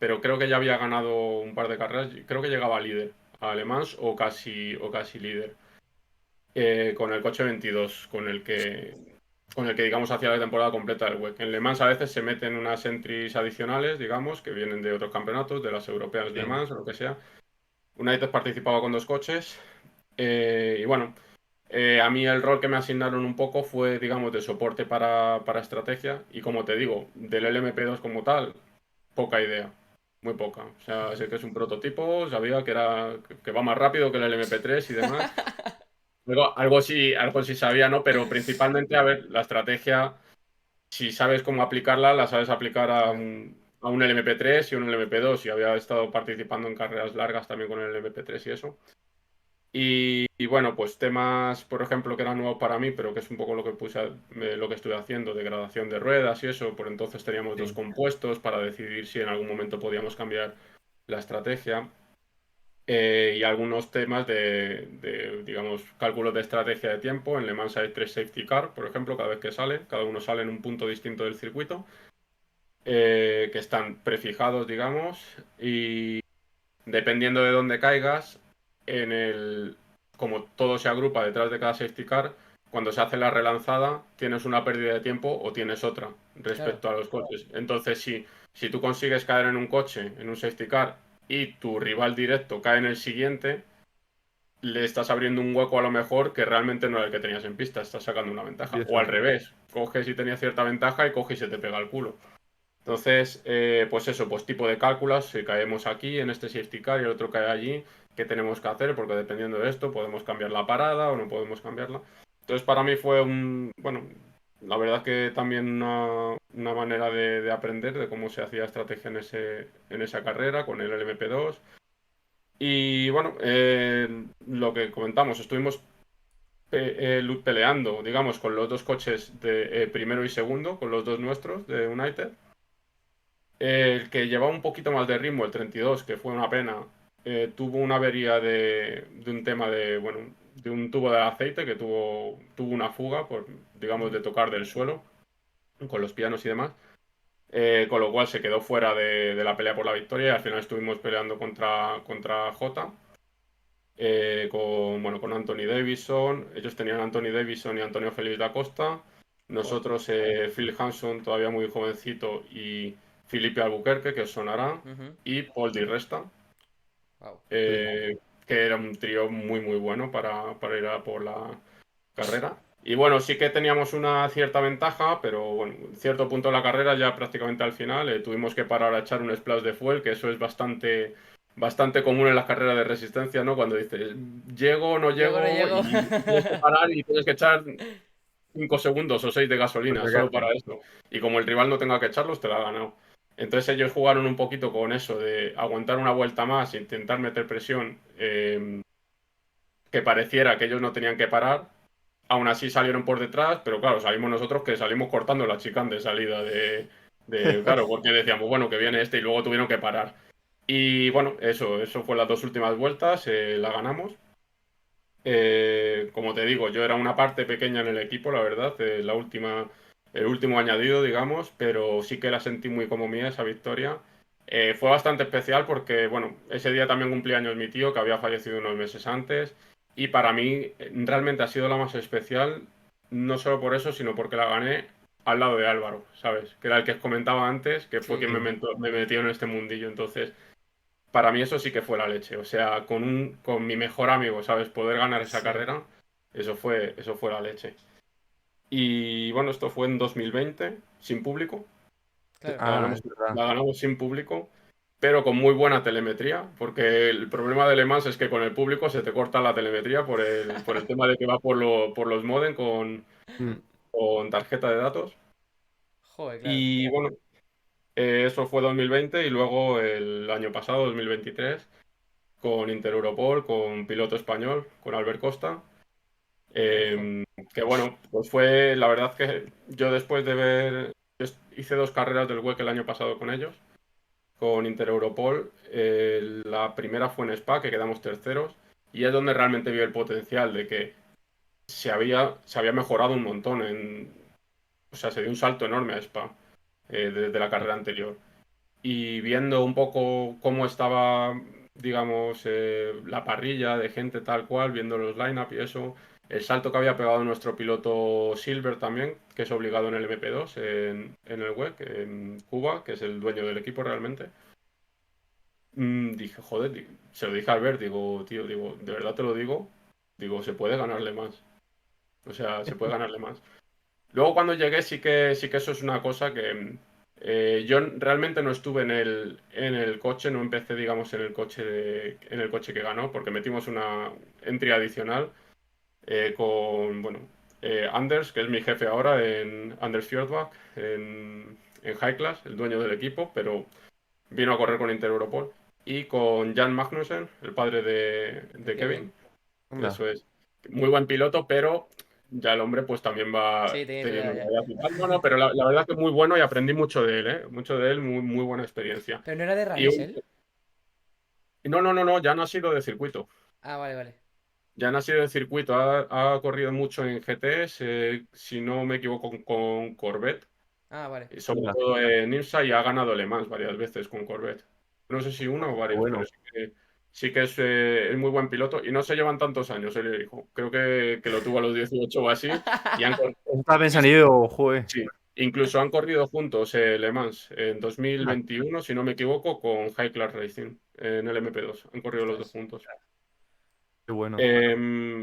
pero creo que ya había ganado un par de carreras. Creo que llegaba líder a Le Mans o casi líder. Con el coche 22, con el que digamos hacía la temporada completa del WEC. En Le Mans a veces se meten unas entries adicionales, digamos, que vienen de otros campeonatos, de las europeas de Le Sí. Mans o lo que sea. United participaba con 2 coches. Y bueno, a mí el rol que me asignaron un poco fue, digamos, de soporte para estrategia. Y como te digo, del LMP2 como tal, poca idea. Muy poca. O sea, sé que es un prototipo, sabía que va más rápido que el LMP3 y demás. Luego, algo sí sabía, ¿no? Pero principalmente, a ver, la estrategia si sabes cómo aplicarla, la sabes aplicar a Claro. un LMP3 y un LMP2, y había estado participando en carreras largas también con el LMP3 y eso. Y bueno, pues temas, por ejemplo, que eran nuevos para mí, pero que es un poco lo que lo que estuve haciendo, degradación de ruedas y eso. Por entonces teníamos dos Sí. compuestos para decidir si en algún momento podíamos cambiar la estrategia. Y algunos temas digamos, cálculos de estrategia de tiempo. En Le Mans hay 3 safety car, por ejemplo, cada vez que sale. Cada uno sale en un punto distinto del circuito, que están prefijados, digamos. Y dependiendo de dónde caigas, como todo se agrupa detrás de cada safety car, cuando se hace la relanzada, tienes una pérdida de tiempo o tienes otra Claro. respecto a los coches. Entonces, si tú consigues caer en un coche, en un safety car, y tu rival directo cae en el siguiente, le estás abriendo un hueco a lo mejor que realmente no era el que tenías en pista, estás sacando una Sí, ventaja. O eso al es. revés, coges y tenías cierta ventaja y coges y se te pega el culo. Entonces, pues eso, pues tipo de cálculos, si caemos aquí en este safety car y el otro cae allí, ¿qué tenemos que hacer? Porque dependiendo de esto podemos cambiar la parada o no podemos cambiarla. Entonces, para mí fue bueno, la verdad que también una manera de aprender de cómo se hacía estrategia en esa carrera con el LMP2. Y bueno, lo que comentamos, estuvimos peleando, digamos, con los dos coches de primero y segundo, con los dos nuestros de United. El que llevaba un poquito más de ritmo, el 32, que fue una pena, tuvo una avería de un tema bueno, de un tubo de aceite que tuvo una fuga, digamos, Ujú. de tocar del suelo con los pianos y demás. Con lo cual se quedó fuera de la pelea por la victoria y al final estuvimos peleando contra Jota, bueno, con Anthony Davidson. Ellos tenían a Anthony Davidson y Antonio Félix da Costa. Joder. Nosotros, Phil Hanson, todavía muy jovencito, y Felipe Albuquerque, que os sonará, Ujú. y Paul Di Resta, Wow. Sí. que era un trío muy, muy bueno para ir a por la carrera. Y bueno, sí que teníamos una cierta ventaja, pero bueno, en cierto punto de la carrera, ya prácticamente al final, tuvimos que parar a echar un splash de fuel, que eso es bastante común en las carreras de resistencia, ¿no? Cuando dices, llego o no Llego, no llego, llego. y tienes que parar y tienes que echar 5 segundos o 6 de Por gasolina si solo acaso. para esto. Y como el rival no tenga que echarlos, te la ha ganado. Entonces ellos jugaron un poquito con eso de aguantar una vuelta más, intentar meter presión, que pareciera que ellos no tenían que parar. Aún así salieron por detrás, pero claro, salimos nosotros que salimos cortando la chicane de salida claro, porque decíamos, bueno, que viene este y luego tuvieron que parar. Y bueno, eso fue las 2 últimas vueltas, la ganamos. Como te digo, yo era una parte pequeña en el equipo, la verdad, el último añadido, digamos, pero sí que la sentí muy como mía esa victoria. Fue bastante especial porque, bueno, ese día también cumplía años mi tío, que había fallecido unos meses antes, y para mí realmente ha sido la más especial, no solo por eso, sino porque la gané al lado de Álvaro, ¿sabes? Que era el que os comentaba antes, que fue Sí. quien Sí. me metió en este mundillo. Entonces, para mí eso sí que fue la leche. O sea, con mi mejor amigo, ¿sabes? Poder ganar esa Sí. carrera, eso fue la leche. Y bueno, esto fue en 2020, sin público. Claro. La Ah, ganamos, es verdad. la ganamos sin público, pero con muy buena telemetría, porque el problema de Le Mans es que con el público se te corta la telemetría por el tema de que va por los modem Mm. con tarjeta de datos. Joder, claro. Y bueno, eso fue 2020 y luego el año pasado, 2023, con Intereuropol, con piloto español, con Albert Costa. Ojo. Que bueno, pues fue la verdad que yo después de ver, hice 2 carreras del WEC el año pasado con ellos, con Intereuropol. La primera fue en Spa, que quedamos terceros, y es donde realmente vi el potencial de que se había mejorado un montón. O sea, se dio un salto enorme a Spa, desde la carrera anterior. Y viendo un poco cómo estaba, digamos, la parrilla de gente tal cual, viendo los line-up y eso, el salto que había pegado nuestro piloto Silver también, que es obligado en el MP2, en el WEC, en Cuba, que es el dueño del equipo realmente. Dije, joder, se lo dije a Albert, digo, tío, digo, de verdad te lo digo, se puede ganarle más. O sea, se puede ganarle más. Luego cuando llegué sí que eso es una cosa que yo realmente no estuve en el coche, no empecé, digamos, en el coche que ganó, porque metimos una entry adicional, bueno, Anders, que es mi jefe ahora en Anders Fjordbach, en High Class, el dueño del equipo, pero vino a correr con Inter Europol. Y con Jan Magnussen, el padre de Kevin. Kevin. Anda. Eso es. Muy buen piloto, pero ya el hombre pues también va Sí, tenéis teniendo edad una ya. edad y tal. No, no, pero la verdad que muy bueno y aprendí mucho de él, ¿eh? Mucho de él, muy, muy buena experiencia. Pero no era de Y rallies él. no, no, no, no, ya no ha sido de circuito. Ah, vale, vale. Ya no ha sido de circuito, ha corrido mucho en GTs, si no me equivoco, con Corvette, Ah, vale. y sobre Anda. todo en IMSA, y ha ganado Le Mans varias veces con Corvette. No sé si una o Qué varias, pero bueno. sí que es muy buen piloto y no se llevan tantos años, el hijo. Creo que lo tuvo a los 18 o así y Estaba pensando yo, joder. sí, incluso han corrido juntos Le Mans en 2021, si no me equivoco, con High Class Racing en el MP2. Han corrido los dos Ostras. juntos. Qué bueno.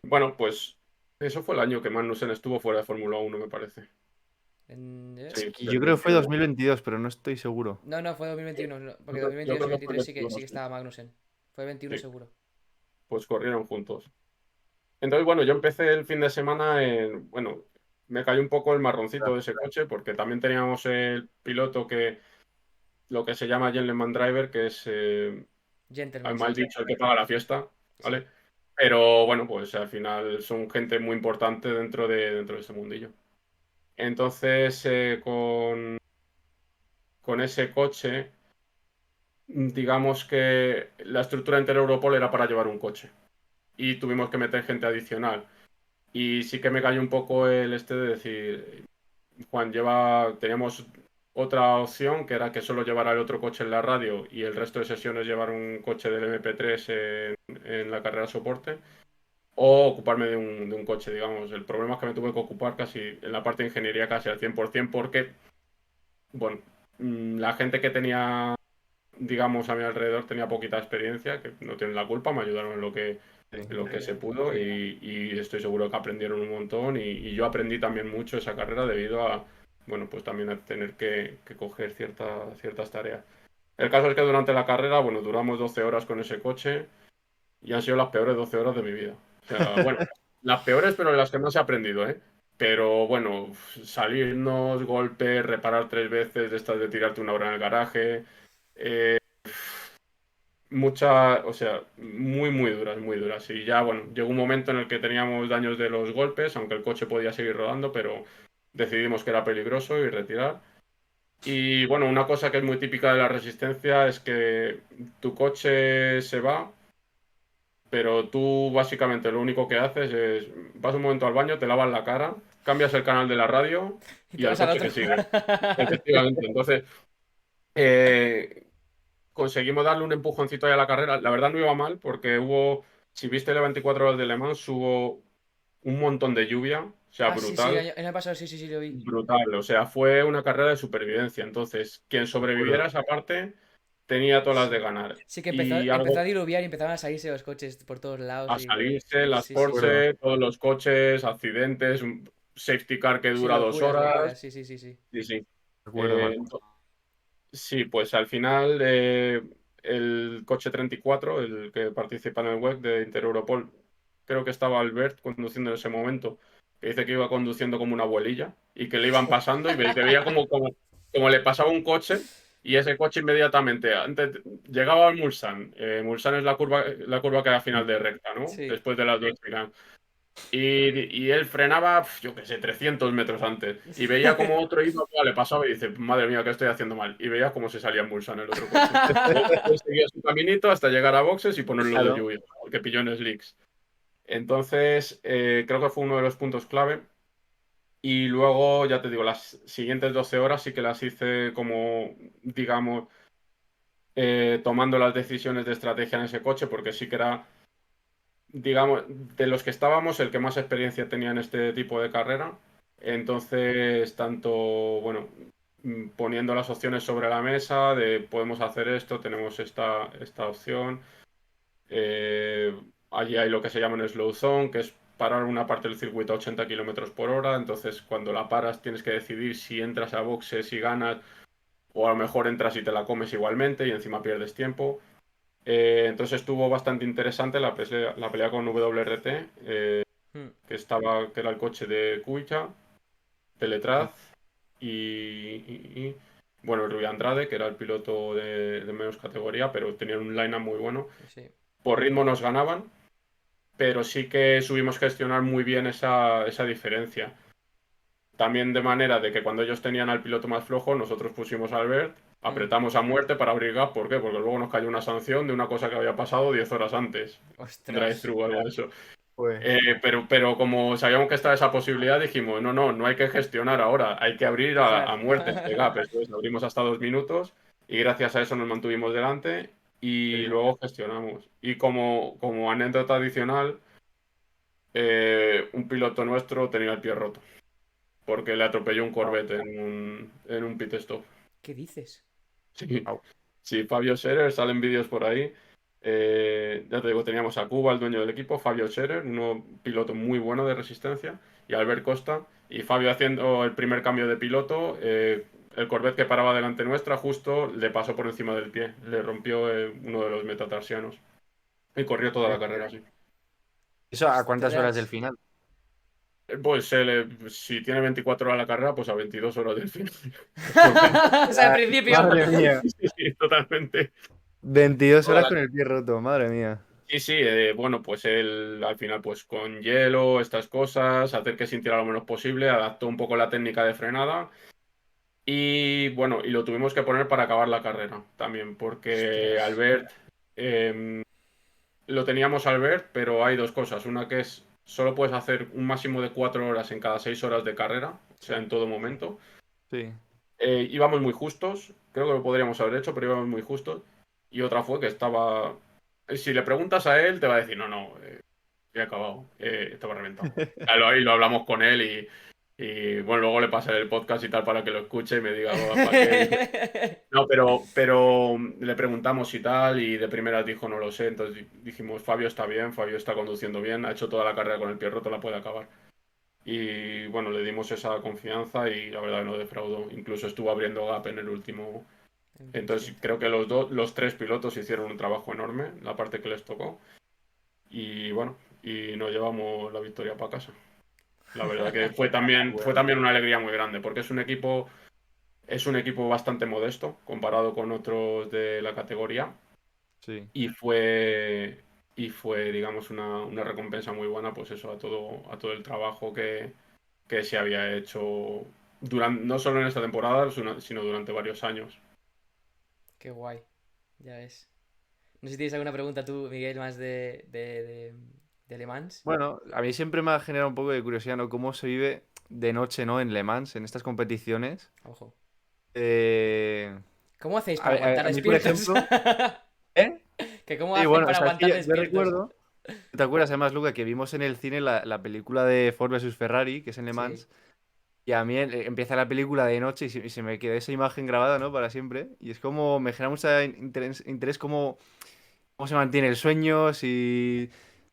Bueno, pues eso fue el año que Magnussen estuvo fuera de Fórmula 1, me parece. ¿Eh? Sí, Y del yo creo que fue 21. 2022, pero no estoy seguro. No, no, fue 2021. Porque Yo 2022 y creo que fue el 2023 sí 21, que sí. estaba Magnussen. Fue 21 Sí, seguro. pues corrieron juntos. Entonces, bueno, yo empecé el fin de semana bueno, me cayó un poco el marroncito de ese coche porque también teníamos el piloto que, lo que se llama Gentleman Driver, que es, al Gentleman, mal sí. dicho, el que paga la fiesta, Sí. ¿vale? Pero bueno, pues al final son gente muy importante dentro de ese mundillo. Entonces, con ese coche, digamos que la estructura entera Europol era para llevar un coche y tuvimos que meter gente adicional. Y sí que me cayó un poco el este de decir, Juan, teníamos otra opción que era que solo llevara el otro coche en la radio y el resto de sesiones llevar un coche del MP3 en la carrera soporte, o ocuparme de un coche, digamos. El problema es que me tuve que ocupar casi en la parte de ingeniería casi al 100% porque, bueno, la gente que tenía, digamos, a mi alrededor tenía poquita experiencia, que no tienen la culpa, me ayudaron Sí. en lo que se pudo y estoy seguro que aprendieron un montón y yo aprendí también mucho esa carrera debido a, bueno, pues también a tener que coger ciertas tareas. El caso es que durante la carrera, bueno, duramos 12 horas con ese coche y han sido las peores 12 horas de mi vida. O sea, bueno, las peores, pero en las que no se ha aprendido, ¿eh? Pero bueno, salirnos, golpes, reparar 3 veces, de estas de tirarte una hora en el garaje, o sea, muy, muy duras, muy duras. Y ya, bueno, llegó un momento en el que teníamos daños de los golpes, aunque el coche podía seguir rodando, pero decidimos que era peligroso y retirar. Y bueno, una cosa que es muy típica de la resistencia es que tu coche se va, pero tú básicamente lo único que haces es, vas un momento al baño, te lavas la cara, cambias el canal de la radio Y y te al vas al coche otro. que sigue. Efectivamente. Entonces, eh, conseguimos darle un empujoncito ahí a la carrera. La verdad no iba mal porque si viste las 24 horas de Le Mans, hubo un montón de lluvia, o sea, Ah, sí, sí, brutal, el año pasado sí, sí, sí, lo vi. brutal. O sea, fue una carrera de supervivencia. Entonces, quien Me acuerdo. sobreviviera a esa parte tenía todas las de ganar. Sí que Y empezó a algo diluviar y empezaban a salirse los coches por todos lados a y... salirse, las Sí, sí, sí. Acuerdo. Porsche, todos los coches, accidentes, un safety car que Sí, dura dos locuras, horas. locuras, sí, sí, sí, sí. Sí, sí. Me acuerdo, me Eh, acuerdo. Sí, pues al final el coche 34, el que participa en el web de Intereuropol, creo que estaba Albert conduciendo en ese momento, que dice que iba conduciendo como una abuelilla y que le iban pasando y que veía como le pasaba un coche y ese coche inmediatamente, antes llegaba al Mulsanne. Mulsanne es la curva que hay a final de recta, ¿no? Sí. Después de las dos giras. Y él frenaba, yo qué sé, 300 metros antes. Y veía como otro iba, le pasaba y dice, madre mía, ¿qué estoy haciendo mal? Y veía cómo se salía en en el otro coche. Él seguía su caminito hasta llegar a boxes y ponerlo de Claro. lluvia, porque pilló en slicks. Entonces, creo que fue uno de los puntos clave. Y luego, ya te digo, las siguientes 12 horas sí que las hice como, digamos, tomando las decisiones de estrategia en ese coche, porque sí que era digamos, de los que estábamos, el que más experiencia tenía en este tipo de carrera. Entonces, tanto, bueno, poniendo las opciones sobre la mesa de podemos hacer esto, tenemos esta opción. Allí hay lo que se llama un slow zone, que es parar una parte del circuito a 80 kilómetros por hora. Entonces, cuando la paras, tienes que decidir si entras a boxes y ganas, o a lo mejor entras y te la comes igualmente y encima pierdes tiempo. Entonces estuvo bastante interesante la pelea con WRT. Hmm. que era el coche de Kuicha, Teletraz bueno, Rui Andrade, que era el piloto de menos categoría, pero tenían un line-up muy bueno. Sí. Por ritmo nos ganaban, pero sí que subimos gestionar muy bien esa diferencia. También de manera de que cuando ellos tenían al piloto más flojo, nosotros pusimos a Albert, Mm. apretamos a muerte para abrir gap. ¿Por qué? Porque luego nos cayó una sanción de una cosa que había pasado 10 horas antes. Un Ostras. drive-thru o algo de eso. Pues, Pero como sabíamos que estaba esa posibilidad, dijimos, no hay que gestionar ahora, hay que abrir a Claro. muerte este gap. Entonces abrimos hasta 2 minutos y gracias a eso nos mantuvimos delante y luego gestionamos. Y como anécdota adicional, un piloto nuestro tenía el pie roto porque le atropelló un Corvette en un pit stop. ¿Qué dices? Sí, au. sí, Fabio Scherer, salen vídeos por ahí. Ya te digo, teníamos a Cuba, el dueño del equipo, Fabio Scherer, un piloto muy bueno de resistencia, y Albert Costa. Y Fabio haciendo el primer cambio de piloto, el Corvette que paraba delante nuestra justo le pasó por encima del pie, le rompió uno de los metatarsianos y corrió toda la carrera así. ¿Eso a cuántas horas del Ostras. final? Pues si tiene 24 horas la carrera, pues a 22 horas del final. Porque O sea, al principio. Madre mía. sí, sí, totalmente. 22 Toda horas la con el pie roto, madre mía. Sí, sí, bueno, pues él al final, pues con hielo, estas cosas, hacer que sintiera lo menos posible, adaptó un poco la técnica de frenada y bueno, y lo tuvimos que poner para acabar la carrera también, porque Ostras. Albert, lo teníamos Albert, pero hay dos cosas, una que es, solo puedes hacer un máximo de 4 horas en cada 6 horas de carrera, o sea, Sí. en todo momento. Sí. Íbamos muy justos, creo que lo podríamos haber hecho, pero íbamos muy justos. Y otra fue que estaba... Si le preguntas a él, te va a decir, no, he acabado, estaba reventado. Y lo hablamos con él y, bueno, luego le pasaré el podcast y tal para que lo escuche y me diga, "Oh, ¿para qué?". No, pero le preguntamos y tal y de primeras dijo, no lo sé. Entonces dijimos, Fabio está bien, Fabio está conduciendo bien, ha hecho toda la carrera con el pie roto, la puede acabar. Y bueno, le dimos esa confianza y la verdad no defraudó. Incluso estuvo abriendo gap en el último. Sí. Entonces creo que los tres pilotos hicieron un trabajo enorme, la parte que les tocó. Y bueno, y nos llevamos la victoria para casa. La verdad que fue también una alegría muy grande, porque es un equipo bastante modesto comparado con otros de la categoría. Sí. Y fue, digamos, una recompensa muy buena, pues eso, a todo el trabajo que se había hecho no solo en esta temporada, sino durante varios años. Qué guay. Ya ves. No sé si tienes alguna pregunta tú, Miguel, más de Le Mans. Bueno, a mí siempre me ha generado un poco de curiosidad, ¿no? ¿Cómo se vive de noche, ¿no? En Le Mans, en estas competiciones. Ojo. Eh, ¿Cómo hacéis a, para aguantar a mí, por despiertos? ejemplo... ¿Eh? ¿Que cómo Sí, hacen bueno, o para sea, es que aguantar yo despiertos? recuerdo... ¿Te acuerdas además, Luca, que vimos en el cine la película de Ford versus Ferrari, que es en Le Sí. Mans? Y a mí empieza la película de noche y se me queda esa imagen grabada, ¿no? Para siempre. Y es como, me genera mucho interés cómo se mantiene el sueño, si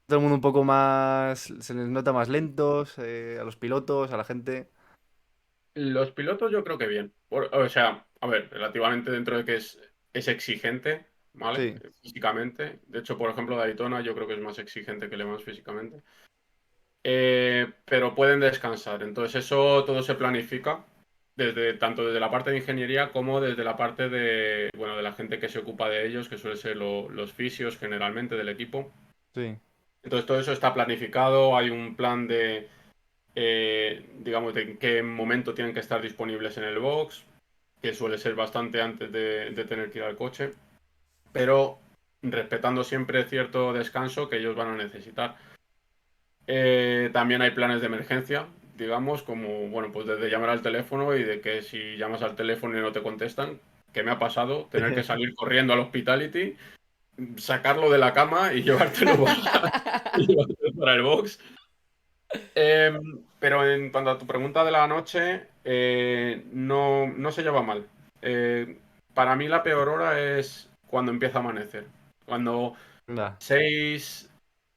todo el mundo un poco más, se les nota más lentos, a los pilotos, a la gente. Los pilotos yo creo que bien. O sea, a ver, relativamente dentro de que es exigente, ¿vale? Sí, Físicamente. De hecho, por ejemplo, Daytona yo creo que es más exigente que Le Mans físicamente. Pero pueden descansar. Entonces eso todo se planifica tanto desde la parte de ingeniería como desde la parte bueno, de la gente que se ocupa de ellos, que suele ser los fisios generalmente del equipo. sí, Entonces todo eso está planificado, hay un plan digamos, de en qué momento tienen que estar disponibles en el box, que suele ser bastante antes de tener que ir al coche, pero respetando siempre cierto descanso que ellos van a necesitar. También hay planes de emergencia, digamos, como, bueno, pues desde llamar al teléfono y de que si llamas al teléfono y no te contestan, que me ha pasado, tener que salir corriendo al hospitality, sacarlo de la cama y llevártelo para el box. Pero en cuanto a tu pregunta de la noche, no se lleva mal. Eh, para mí la peor hora es cuando empieza a amanecer. Cuando anda. 6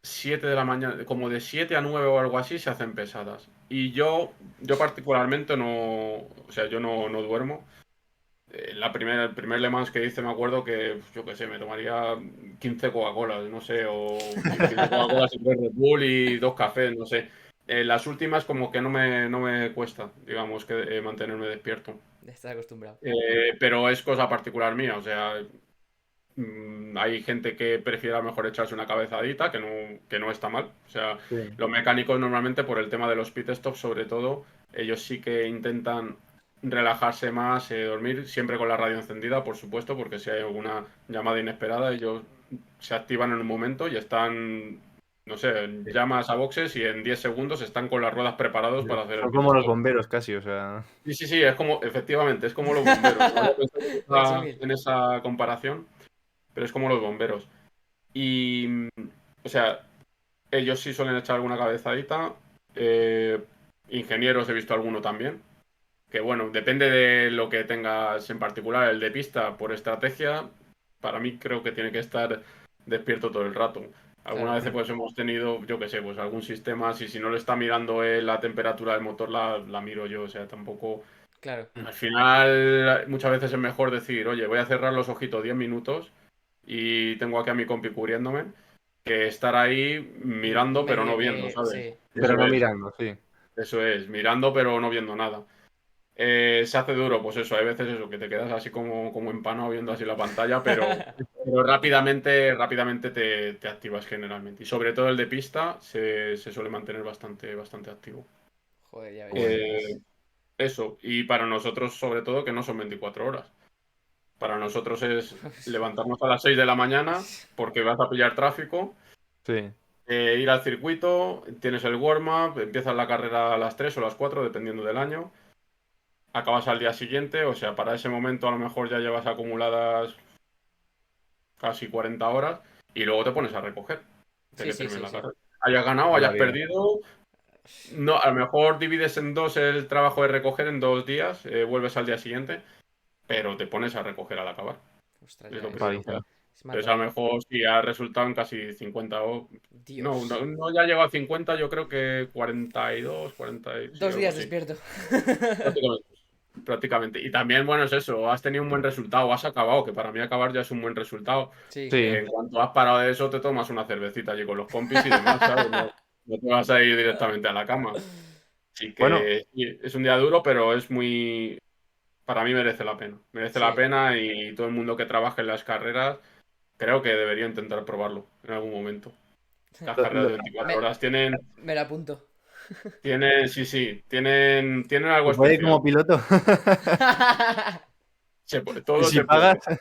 7 de la mañana, como de 7 a 9 o algo así, se hacen pesadas. Y yo particularmente no, o sea, yo no duermo. el primer Le Mans que hice, me acuerdo que, yo qué sé, me tomaría 15 Coca-Colas, no sé, o 15 Coca-Colas y 3 Red Bull y 2 cafés, no sé. Las últimas como que no me cuesta, digamos, que mantenerme despierto. Estás acostumbrado. Pero es cosa particular mía, o sea, hay gente que prefiere a lo mejor echarse una cabezadita, que no está mal. O sea, Sí. los mecánicos normalmente por el tema de los pit stops, sobre todo, ellos sí que intentan relajarse más, dormir, siempre con la radio encendida, por supuesto, porque si hay alguna llamada inesperada, ellos se activan en un momento y están, no sé, Sí. llamas a boxes y en 10 segundos están con las ruedas preparados para hacer el Son pit como los stop. bomberos casi, o sea. Sí, sí, sí, es como, efectivamente, es como los bomberos. No había pensado Resumir. en esa comparación, pero es como los bomberos. Y, o sea, ellos sí suelen echar alguna cabezadita. eh, Ingenieros he visto alguno también. Que bueno, depende de lo que tengas en particular. El de pista, por estrategia, para mí creo que tiene que estar despierto todo el rato. Alguna Claro, vez pues hemos tenido, yo qué sé, pues algún sistema, si no le está mirando él la temperatura del motor, la miro yo. O sea, tampoco. claro. Al final, muchas veces es mejor decir, oye, voy a cerrar los ojitos 10 minutos y tengo aquí a mi compi cubriéndome, que estar ahí mirando pero no Medio viendo, que, ¿sabes? sí. Pero no Es, mirando, sí. eso es, mirando pero no viendo nada. Se hace duro, pues eso, hay veces eso, que te quedas así como empanado viendo así la pantalla, pero rápidamente te activas generalmente. Y sobre todo el de pista se suele mantener bastante activo. Joder, ya ves. Bueno, Eh, Eso, y para nosotros sobre todo que no son 24 horas. Para nosotros es levantarnos a las 6 de la mañana porque vas a pillar tráfico, sí. ir al circuito, tienes el warm-up, empiezas la carrera a las 3 o las 4 dependiendo del año, acabas al día siguiente, o sea, para ese momento a lo mejor ya llevas acumuladas casi 40 horas y luego te pones a recoger de Sí, que sí, termine sí, la sí. carrera. Hayas ganado, hayas Barbaridad. perdido, no, a lo mejor divides en dos el trabajo de recoger en 2 días, vuelves al día siguiente, pero te pones a recoger al acabar. Ostras, Es ya lo ves. primero que Paliza. haces. Es Entonces, a lo matarle. mejor sí ha resultado en casi 50 o... No, Dios. no, no ya llegó a 50, yo creo que 42, 40, sí, Dos algo días así. despierto. Prácticamente. Prácticamente. Y también, bueno, es eso, has tenido un buen resultado, has acabado, que para mí acabar ya es un buen resultado. Sí. Sí. En cuanto has parado de eso, te tomas una cervecita allí con los compis y demás, ¿sabes? No, no te vas a ir directamente a la cama. Así Bueno, que sí, es un día duro, pero es muy... Para mí merece la pena. Merece la Sí. pena y todo el mundo que trabaje en las carreras creo que debería intentar probarlo en algún momento. Las lo- carreras lo- de 24 Me, horas tienen, me lo apunto. sí, sí, tienen algo ¿se puede especial. como piloto? Y Todo si se pagas. puede.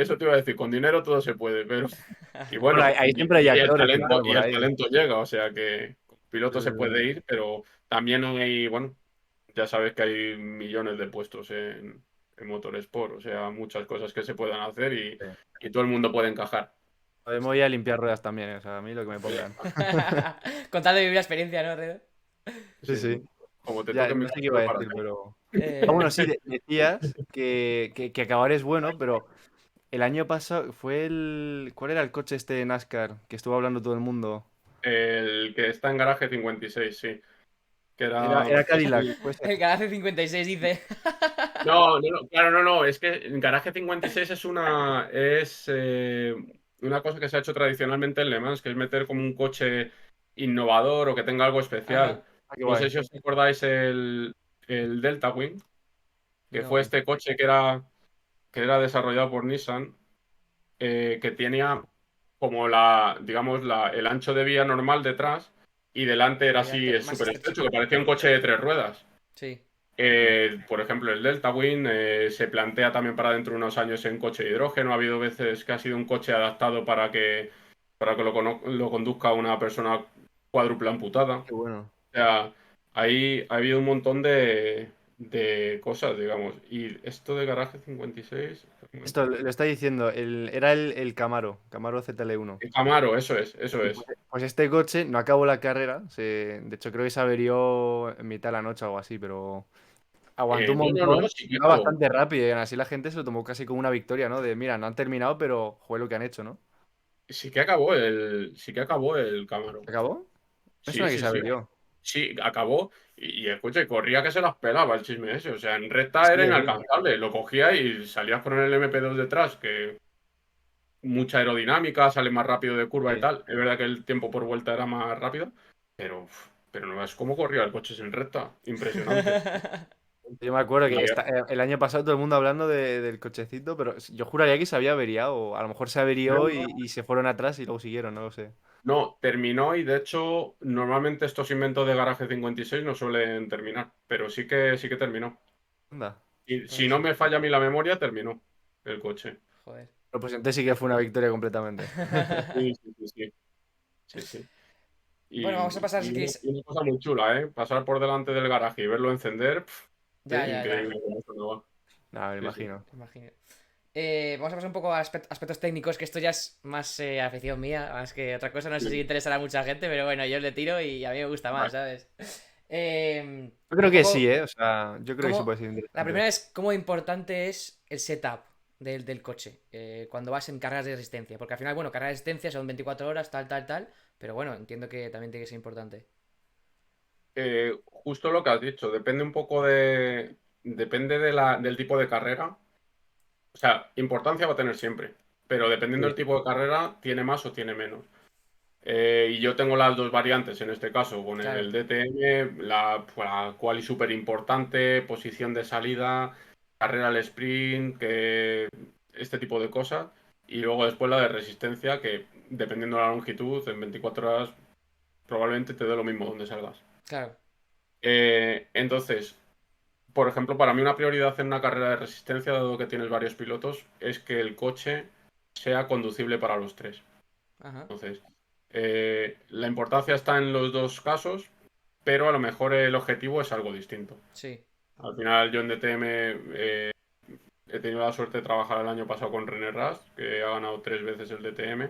Eso te iba a decir, con dinero todo se puede, pero. Y Bueno, bueno, ahí siempre hay actores pilotando y por el ahí. talento llega, o sea que con piloto se Eh, puede ir, pero también hay, bueno, ya sabes que hay millones de puestos en Motorsport, o sea, muchas cosas que se puedan hacer sí. y todo el mundo puede encajar. Me voy a limpiar ruedas también, o sea, a mí lo que me pongan. Con tal de vivir la experiencia, ¿no, Redo? Sí, Sí, sí. como te Ya, toque mi no sé qué iba camino a para decir, acá. pero. Ah, bueno, sí, Eh, decías que acabar es bueno, pero el año pasado fue el. ¿Cuál era el coche este de NASCAR? Que estuvo hablando todo el mundo. El que está en garaje 56, sí. Que Era, era. era Cadillac, puede ser. el Garaje 56 dice. No, no, no, claro, no, no. Es que en garaje 56 es una cosa que se ha hecho tradicionalmente en Le Mans, que es meter como un coche innovador o que tenga algo especial. Ajá. Ah, qué No sé guay. si os acordáis el Delta Wing, que fue No. este coche que era desarrollado por Nissan, que tenía como digamos, el ancho de vía normal detrás y delante era Y así, delante, es más súper estrecho. estrecho, que parecía un coche de 3 ruedas. Sí. Por ejemplo, el Delta Wing se plantea también para dentro de unos años en coche de hidrógeno. Ha habido veces que ha sido un coche adaptado para que lo conduzca una persona cuádruple amputada. O Qué bueno. sea, ahí ha habido un montón de cosas, digamos. Y esto de Garaje 56, un Esto momento. lo está diciendo, era el Camaro, Camaro ZL1. El Camaro, eso es, eso Y es. pues este coche no acabó la carrera, de hecho creo que se averió en mitad de la noche o algo así, pero aguantó un No, montón sí y que iba acabó. bastante rápido y aún así la gente se lo tomó casi como una victoria, ¿no? De mira, no han terminado, pero joder lo que han hecho, ¿no? Sí que acabó el Camaro. ¿Acabó? Me Sí, suena que sí, se sí. averió. Sí, acabó y el coche corría que se las pelaba el chisme ese. O sea, en recta Sí, era sí. inalcanzable. Lo cogía y salías con el MP2 detrás, que mucha aerodinámica, sale más rápido de curva y Sí. tal. Es verdad que el tiempo por vuelta era más rápido, pero no es como corría el coche en recta. Impresionante. Yo me acuerdo que Y, el año pasado todo el mundo hablando del cochecito, pero yo juraría que se había averiado. O a lo mejor se averió no, y se fueron atrás y luego siguieron, no lo sé. no, terminó y de hecho, normalmente estos inventos de Garaje 56 no suelen terminar, pero sí que terminó. Anda. Y si Pues, no me falla a mí la memoria, terminó el coche. joder. Pero pues entonces sí que fue una victoria completamente. Sí, sí, sí, sí. Sí, sí. Bueno, vamos a pasar, si Y una, queréis. y una cosa muy chula, ¿eh? Pasar por delante del garaje y verlo encender, Ya, ya, ya. increíble cómo sonaba. Nada, me Sí, sí. imagino. Me imagino. Vamos a pasar un poco a aspectos técnicos, que esto ya es más afición mía, más que otra cosa. No sé si Sí. interesará a mucha gente, pero bueno, yo le tiro y a mí me gusta más, Vale. ¿sabes? Yo Un creo que sí, poco, ¿eh? O sea, yo creo que sí puede ser la interesante. primera es cómo importante es el setup del coche cuando vas en carreras de resistencia. Porque al final, bueno, carreras de resistencia son 24 horas, tal, tal, tal. Pero bueno, entiendo que también tiene que ser importante. Justo lo que has dicho, depende un poco de. Depende del tipo de carrera. O sea, importancia va a tener siempre, pero dependiendo Sí. del tipo de carrera, tiene más o tiene menos. Y yo tengo las dos variantes en este caso, con Claro, el DTM, la quali súper importante, posición de salida, carrera al sprint, este tipo de cosas. Y luego después la de resistencia, que dependiendo de la longitud, en 24 horas probablemente te dé lo mismo donde salgas. claro. Entonces, por ejemplo, para mí una prioridad en una carrera de resistencia, dado que tienes varios pilotos, es que el coche sea conducible para los tres. Ajá. Entonces, la importancia está en los dos casos, pero a lo mejor el objetivo es algo distinto. Sí. Al final, yo en DTM he tenido la suerte de trabajar el año pasado con René Rast, que ha ganado 3 veces el DTM.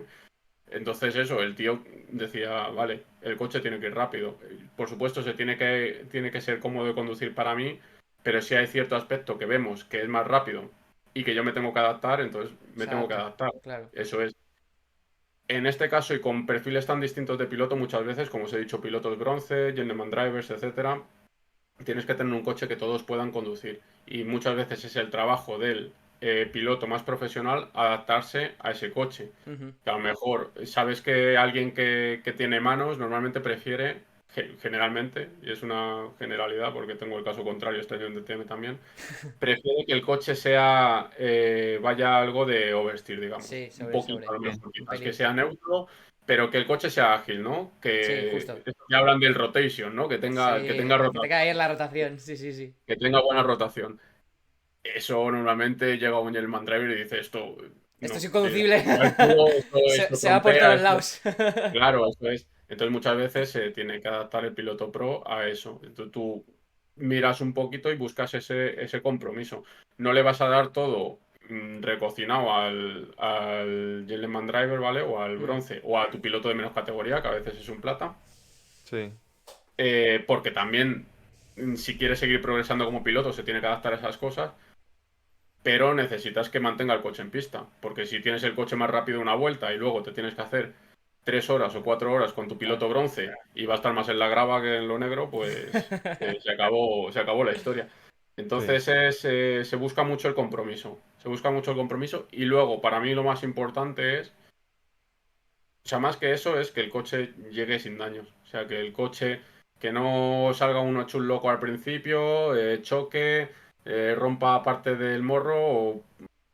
Entonces, eso, el tío decía, vale, el coche tiene que ir rápido. Por supuesto, tiene que ser cómodo de conducir para mí, pero si hay cierto aspecto que vemos que es más rápido y que yo me tengo que adaptar, entonces me Se tengo que adapta. adaptar. Claro. Eso es. En este caso, y con perfiles tan distintos de piloto, muchas veces, como os he dicho, pilotos bronce, gentleman drivers, etcétera, tienes que tener un coche que todos puedan conducir. Y muchas veces es el trabajo del piloto más profesional adaptarse a ese coche. Ujú. Que a lo mejor sabes que alguien que tiene manos normalmente prefiere, generalmente, y es una generalidad porque tengo el caso contrario este año en DTM también, prefiere que el coche vaya algo de oversteer, digamos. Sí, Un sobre, poquito, a sobre. lo Sí. mejor, Un quizás que pelín. sea neutro, pero que el coche sea ágil, ¿no? Sí, Que justo. ya hablan del rotation, ¿no? Que tenga Sí, que te rotación, cae en la rotación. Sí, sí, sí. que tenga buena rotación. Eso normalmente llega un Gentleman Driver y dice esto, Esto es no, inconducible. no es duro, esto Se va por trompea, todos esto. lados. Claro, eso es. Entonces muchas veces se tiene que adaptar el piloto pro a eso. Entonces tú miras un poquito y buscas ese compromiso. No le vas a dar todo recocinado al Gentleman Driver, ¿vale? O al Mm, bronce, o a tu piloto de menos categoría, que a veces es un plata. Sí. Porque también, si quieres seguir progresando como piloto, se tiene que adaptar a esas cosas. Pero necesitas que mantenga el coche en pista. Porque si tienes el coche más rápido una vuelta y luego te tienes que hacer 3 horas o 4 horas con tu claro. piloto bronce y va a estar más en la grava que en lo negro, pues se acabó la historia. Sí. Entonces se busca mucho el compromiso. Se busca mucho el compromiso y luego para mí lo más importante es, o sea, más que eso es que el coche llegue sin daños. O sea, que el coche, que no salga uno hecho un loco al principio, choque, rompa parte del morro o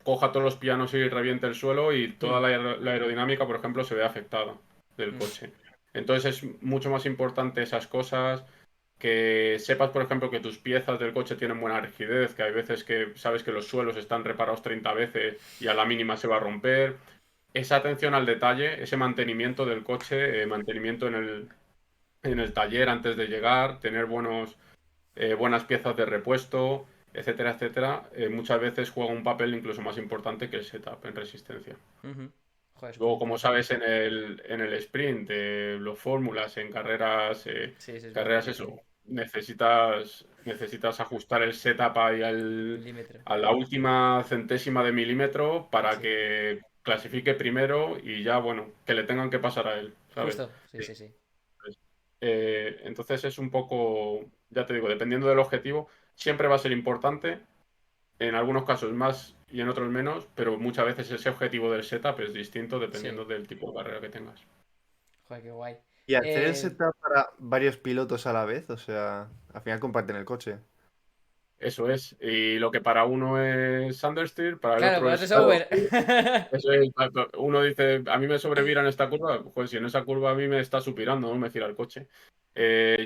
coja todos los pianos y reviente el suelo y toda Mm, la aerodinámica, por ejemplo, se ve afectada del mm, coche. Entonces es mucho más importante esas cosas, que sepas, por ejemplo, que tus piezas del coche tienen buena rigidez, que hay veces que sabes que los suelos están reparados 30 veces y a la mínima se va a romper. Esa atención al detalle, ese mantenimiento del coche, mantenimiento en el taller antes de llegar, tener buenas piezas de repuesto, etcétera, etcétera, muchas veces juega un papel incluso más importante que el setup en resistencia. ujú. Joder, súper Luego, como interesante. sabes, en el sprint, los fórmulas, en carreras, Sí, sí, es verdad. carreras eso, necesitas ajustar el setup ahí Milímetro. a la última centésima de milímetro para Sí. que clasifique primero y ya, bueno, que le tengan que pasar a él, ¿sabes? Justo. Sí, sí, sí. Entonces es un poco, ya te digo, dependiendo del objetivo, siempre va a ser importante, en algunos casos más y en otros menos, pero muchas veces ese objetivo del setup es distinto Sí, dependiendo del tipo de carrera que tengas. joder, qué guay. ¿Y hacer el Eh, setup para varios pilotos a la vez? O sea, al final comparten el coche. Eso es. Y lo que para uno es understeer, para el claro, otro para otro es es Uber. oversteer. Eso es, uno dice, a mí me sobrevira en esta curva, pues si en esa curva a mí me está supirando, no me gira el coche.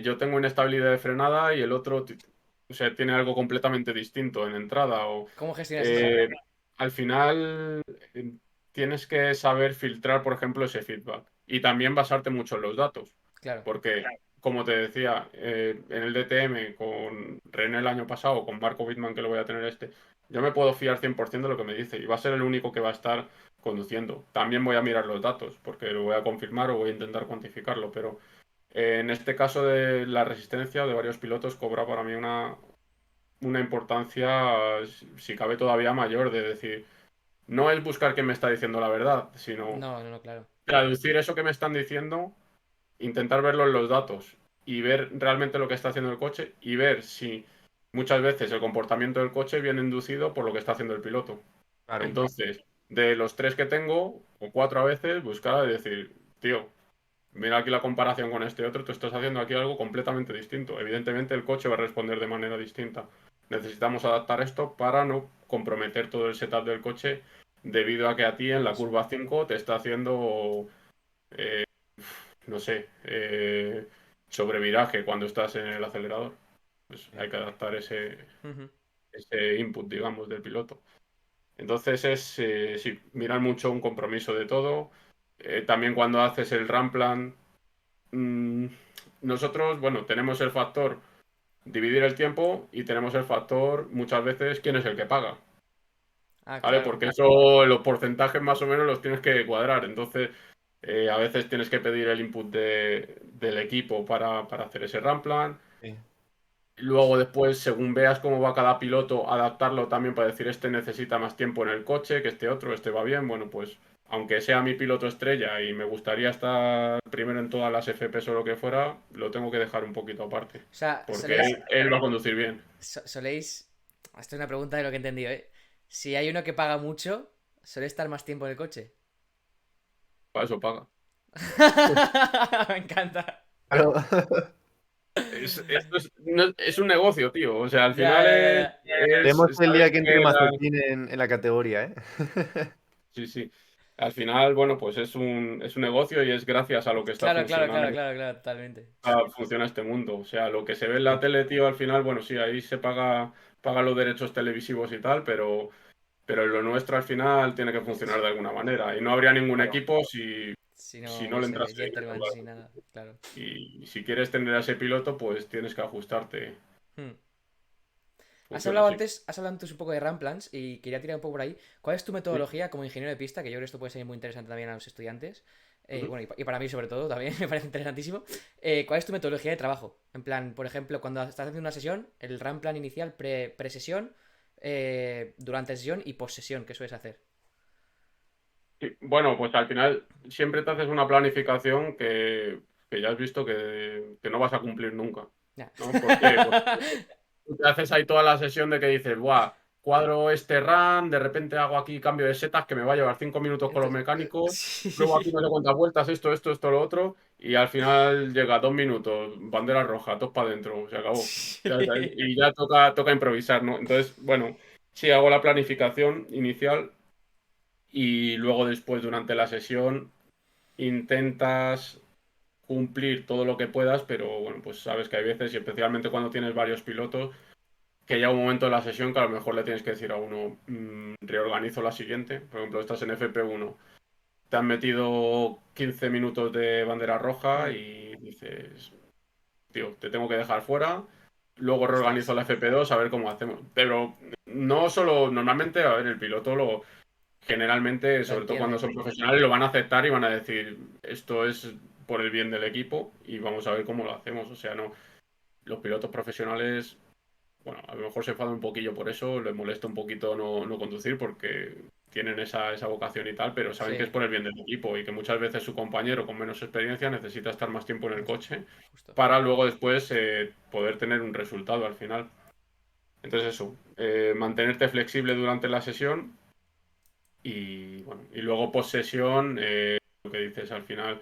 Yo tengo inestabilidad de frenada y el otro, o sea, tiene algo completamente distinto en entrada. ¿Cómo gestionas eso? Eh, Al final eh, tienes que saber filtrar, por ejemplo, ese feedback y también basarte mucho en los datos, Claro, porque, como te decía, en el DTM con René el año pasado, con Marco Wittmann, que lo voy a tener yo me puedo fiar 100% de lo que me dice y va a ser el único que va a estar conduciendo. También voy a mirar los datos, porque lo voy a confirmar o voy a intentar cuantificarlo, pero en este caso de la resistencia de varios pilotos cobra para mí una importancia, si cabe, todavía mayor, de decir, no es buscar quién me está diciendo la verdad, sino no, no, no, claro. traducir eso que me están diciendo, intentar verlo en los datos y ver realmente lo que está haciendo el coche y ver si muchas veces el comportamiento del coche viene inducido por lo que está haciendo el piloto. Claro. Entonces, de los tres que tengo, o cuatro a veces, buscar y decir, tío, mira aquí la comparación con este otro, tú estás haciendo aquí algo completamente distinto. Evidentemente el coche va a responder de manera distinta. Necesitamos adaptar esto para no comprometer todo el setup del coche debido a que a ti en la Eso. curva 5 te está haciendo, no sé, sobreviraje cuando estás en el acelerador. Pues Sí. hay que adaptar Ujú. ese input, digamos, del piloto. Entonces es, sí, mirar mucho un compromiso de todo. También cuando haces el run plan. Mm, Nosotros, bueno, tenemos el factor dividir el tiempo y tenemos el factor muchas veces quién es el que paga, Ah, ¿vale? claro. Porque eso, los porcentajes más o menos los tienes que cuadrar. Entonces, a veces tienes que pedir el input del equipo para hacer ese run plan. Sí. Luego después, según veas cómo va cada piloto, adaptarlo también para decir este necesita más tiempo en el coche, que este otro, este va bien. Bueno, pues aunque sea mi piloto estrella y me gustaría estar primero en todas las FPs o lo que fuera, lo tengo que dejar un poquito aparte, O sea, porque soléis, él va a conducir bien. soléis... Esto es una pregunta de lo que he entendido, ¿eh? Si hay uno que paga mucho, ¿suele estar más tiempo en el coche? Para eso paga. Me encanta. Claro. Esto es, es un negocio, tío. O sea, al Ya, final ya, ya, ya. Tenemos el sabes día que que entre Mazepin en la categoría, ¿eh? sí, sí. Al final, bueno, pues es un negocio y es gracias a lo que está Claro, claro, claro, funcionando. claro, claro, totalmente. Funciona este mundo. O sea, lo que se ve en la Sí. tele, tío, al final, bueno, sí, ahí se paga los derechos televisivos y tal, pero lo nuestro al final tiene que funcionar de alguna manera. Y no habría ningún Claro. equipo Si si no, no le eso, entrase dinero al gentleman, sin barco. nada, claro. Y si quieres tener a ese piloto, pues tienes que ajustarte. Hmm. Funciona así. Has hablado antes un poco de Ramplans y quería tirar un poco por ahí. ¿Cuál es tu Sí. metodología como ingeniero de pista? Que yo creo que esto puede ser muy interesante también a los estudiantes. Ujú. Bueno, y para mí sobre todo también me parece interesantísimo. ¿Cuál es tu metodología de trabajo? En plan, por ejemplo, cuando estás haciendo una sesión, el Ramplan inicial, pre-sesión, durante sesión y post-sesión, ¿qué sueles hacer? Sí, bueno, pues al final siempre te haces una planificación que ya has visto que no vas a cumplir nunca, Ya. ¿no? ¿Por qué? Porque tú te haces ahí toda la sesión de que dices, buah, cuadro este run, de repente hago aquí cambio de setas que me va a llevar 5 minutos con los Entonces, mecánicos, luego aquí sí. no sé cuántas vueltas, esto, lo otro, y al final llega 2 minutos, bandera roja, todos para adentro, se acabó. Ya está, Sí. y ya toca improvisar, ¿no? Entonces, bueno, sí hago la planificación inicial y luego después durante la sesión intentas cumplir todo lo que puedas, pero bueno, pues sabes que hay veces, y especialmente cuando tienes varios pilotos, que llega un momento de la sesión que a lo mejor le tienes que decir a uno, reorganizo la siguiente. Por ejemplo, estás en FP1, te han metido 15 minutos de bandera roja Hmm. y dices, tío, te tengo que dejar fuera. Luego reorganizo Ostras. la FP2 a ver cómo hacemos. Pero no solo, normalmente, a ver, el piloto generalmente, Lo sobre todo cuando entiende. son profesionales, lo van a aceptar y van a decir, esto es por el bien del equipo y vamos a ver cómo lo hacemos. O sea, no, los pilotos profesionales, bueno, a lo mejor se enfadan un poquillo por eso, les molesta un poquito no conducir porque tienen esa vocación y tal, pero saben que es Sí, por el bien del equipo y que muchas veces su compañero con menos experiencia necesita estar más tiempo en el coche justo. para luego después poder tener un resultado al final. Entonces eso, mantenerte flexible durante la sesión y bueno, y luego posesión, lo que dices al final,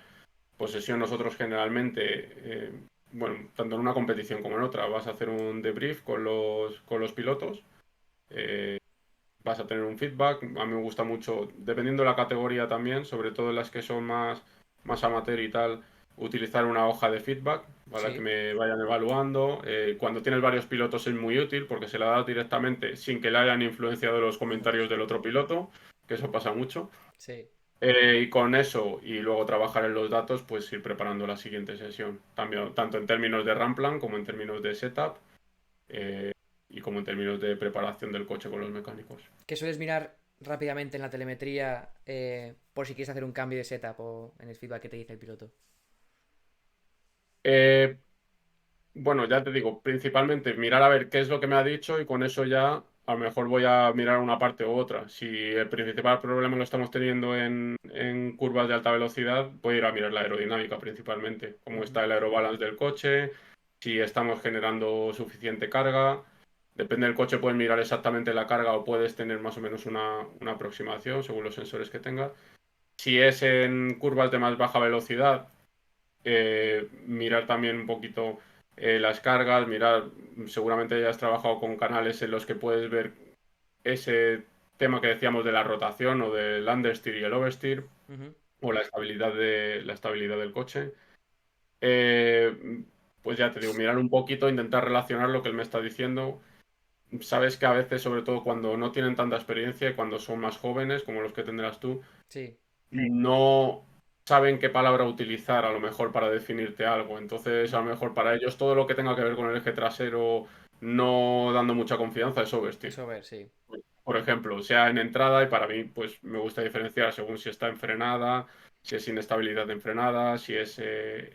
posesión nosotros generalmente, bueno, tanto en una competición como en otra, vas a hacer un debrief con los pilotos, vas a tener un feedback, a mí me gusta mucho, dependiendo de la categoría también, sobre todo en las que son más amateur y tal, utilizar una hoja de feedback para que Sí, me vayan evaluando. Cuando tienes varios pilotos es muy útil porque se la da directamente sin que le hayan influenciado los comentarios del otro piloto, que eso pasa mucho. sí. Y con eso y luego trabajar en los datos, pues ir preparando la siguiente sesión, también, tanto en términos de run plan como en términos de setup eh, y como en términos de preparación del coche con los mecánicos. ¿Qué sueles mirar rápidamente en la telemetría por si quieres hacer un cambio de setup o en el feedback que te dice el piloto? Eh, bueno, ya te digo, principalmente mirar a ver qué es lo que me ha dicho y con eso ya a lo mejor voy a mirar una parte u otra. Si el principal problema lo estamos teniendo en curvas de alta velocidad, voy a ir a mirar la aerodinámica principalmente, cómo Ujú. está el aerobalance del coche, si estamos generando suficiente carga. Depende del coche, puedes mirar exactamente la carga o puedes tener más o menos una aproximación según los sensores que tengas. Si es en curvas de más baja velocidad, mirar también un poquito las cargas, mirar, seguramente ya has trabajado con canales en los que puedes ver ese tema que decíamos de la rotación o del understeer y el oversteer Ujú. o la estabilidad del coche. Eh, pues ya te digo, mirar un poquito, intentar relacionar lo que él me está diciendo. Sabes que a veces, sobre todo cuando no tienen tanta experiencia y cuando son más jóvenes, como los que tendrás tú, Sí, no saben qué palabra utilizar a lo mejor para definirte algo. Entonces, a lo mejor para ellos todo lo que tenga que ver con el eje trasero no dando mucha confianza es oversteer. eso ver, sí. Por ejemplo, sea en entrada y para mí pues me gusta diferenciar según si está en frenada, si es inestabilidad en frenada, si es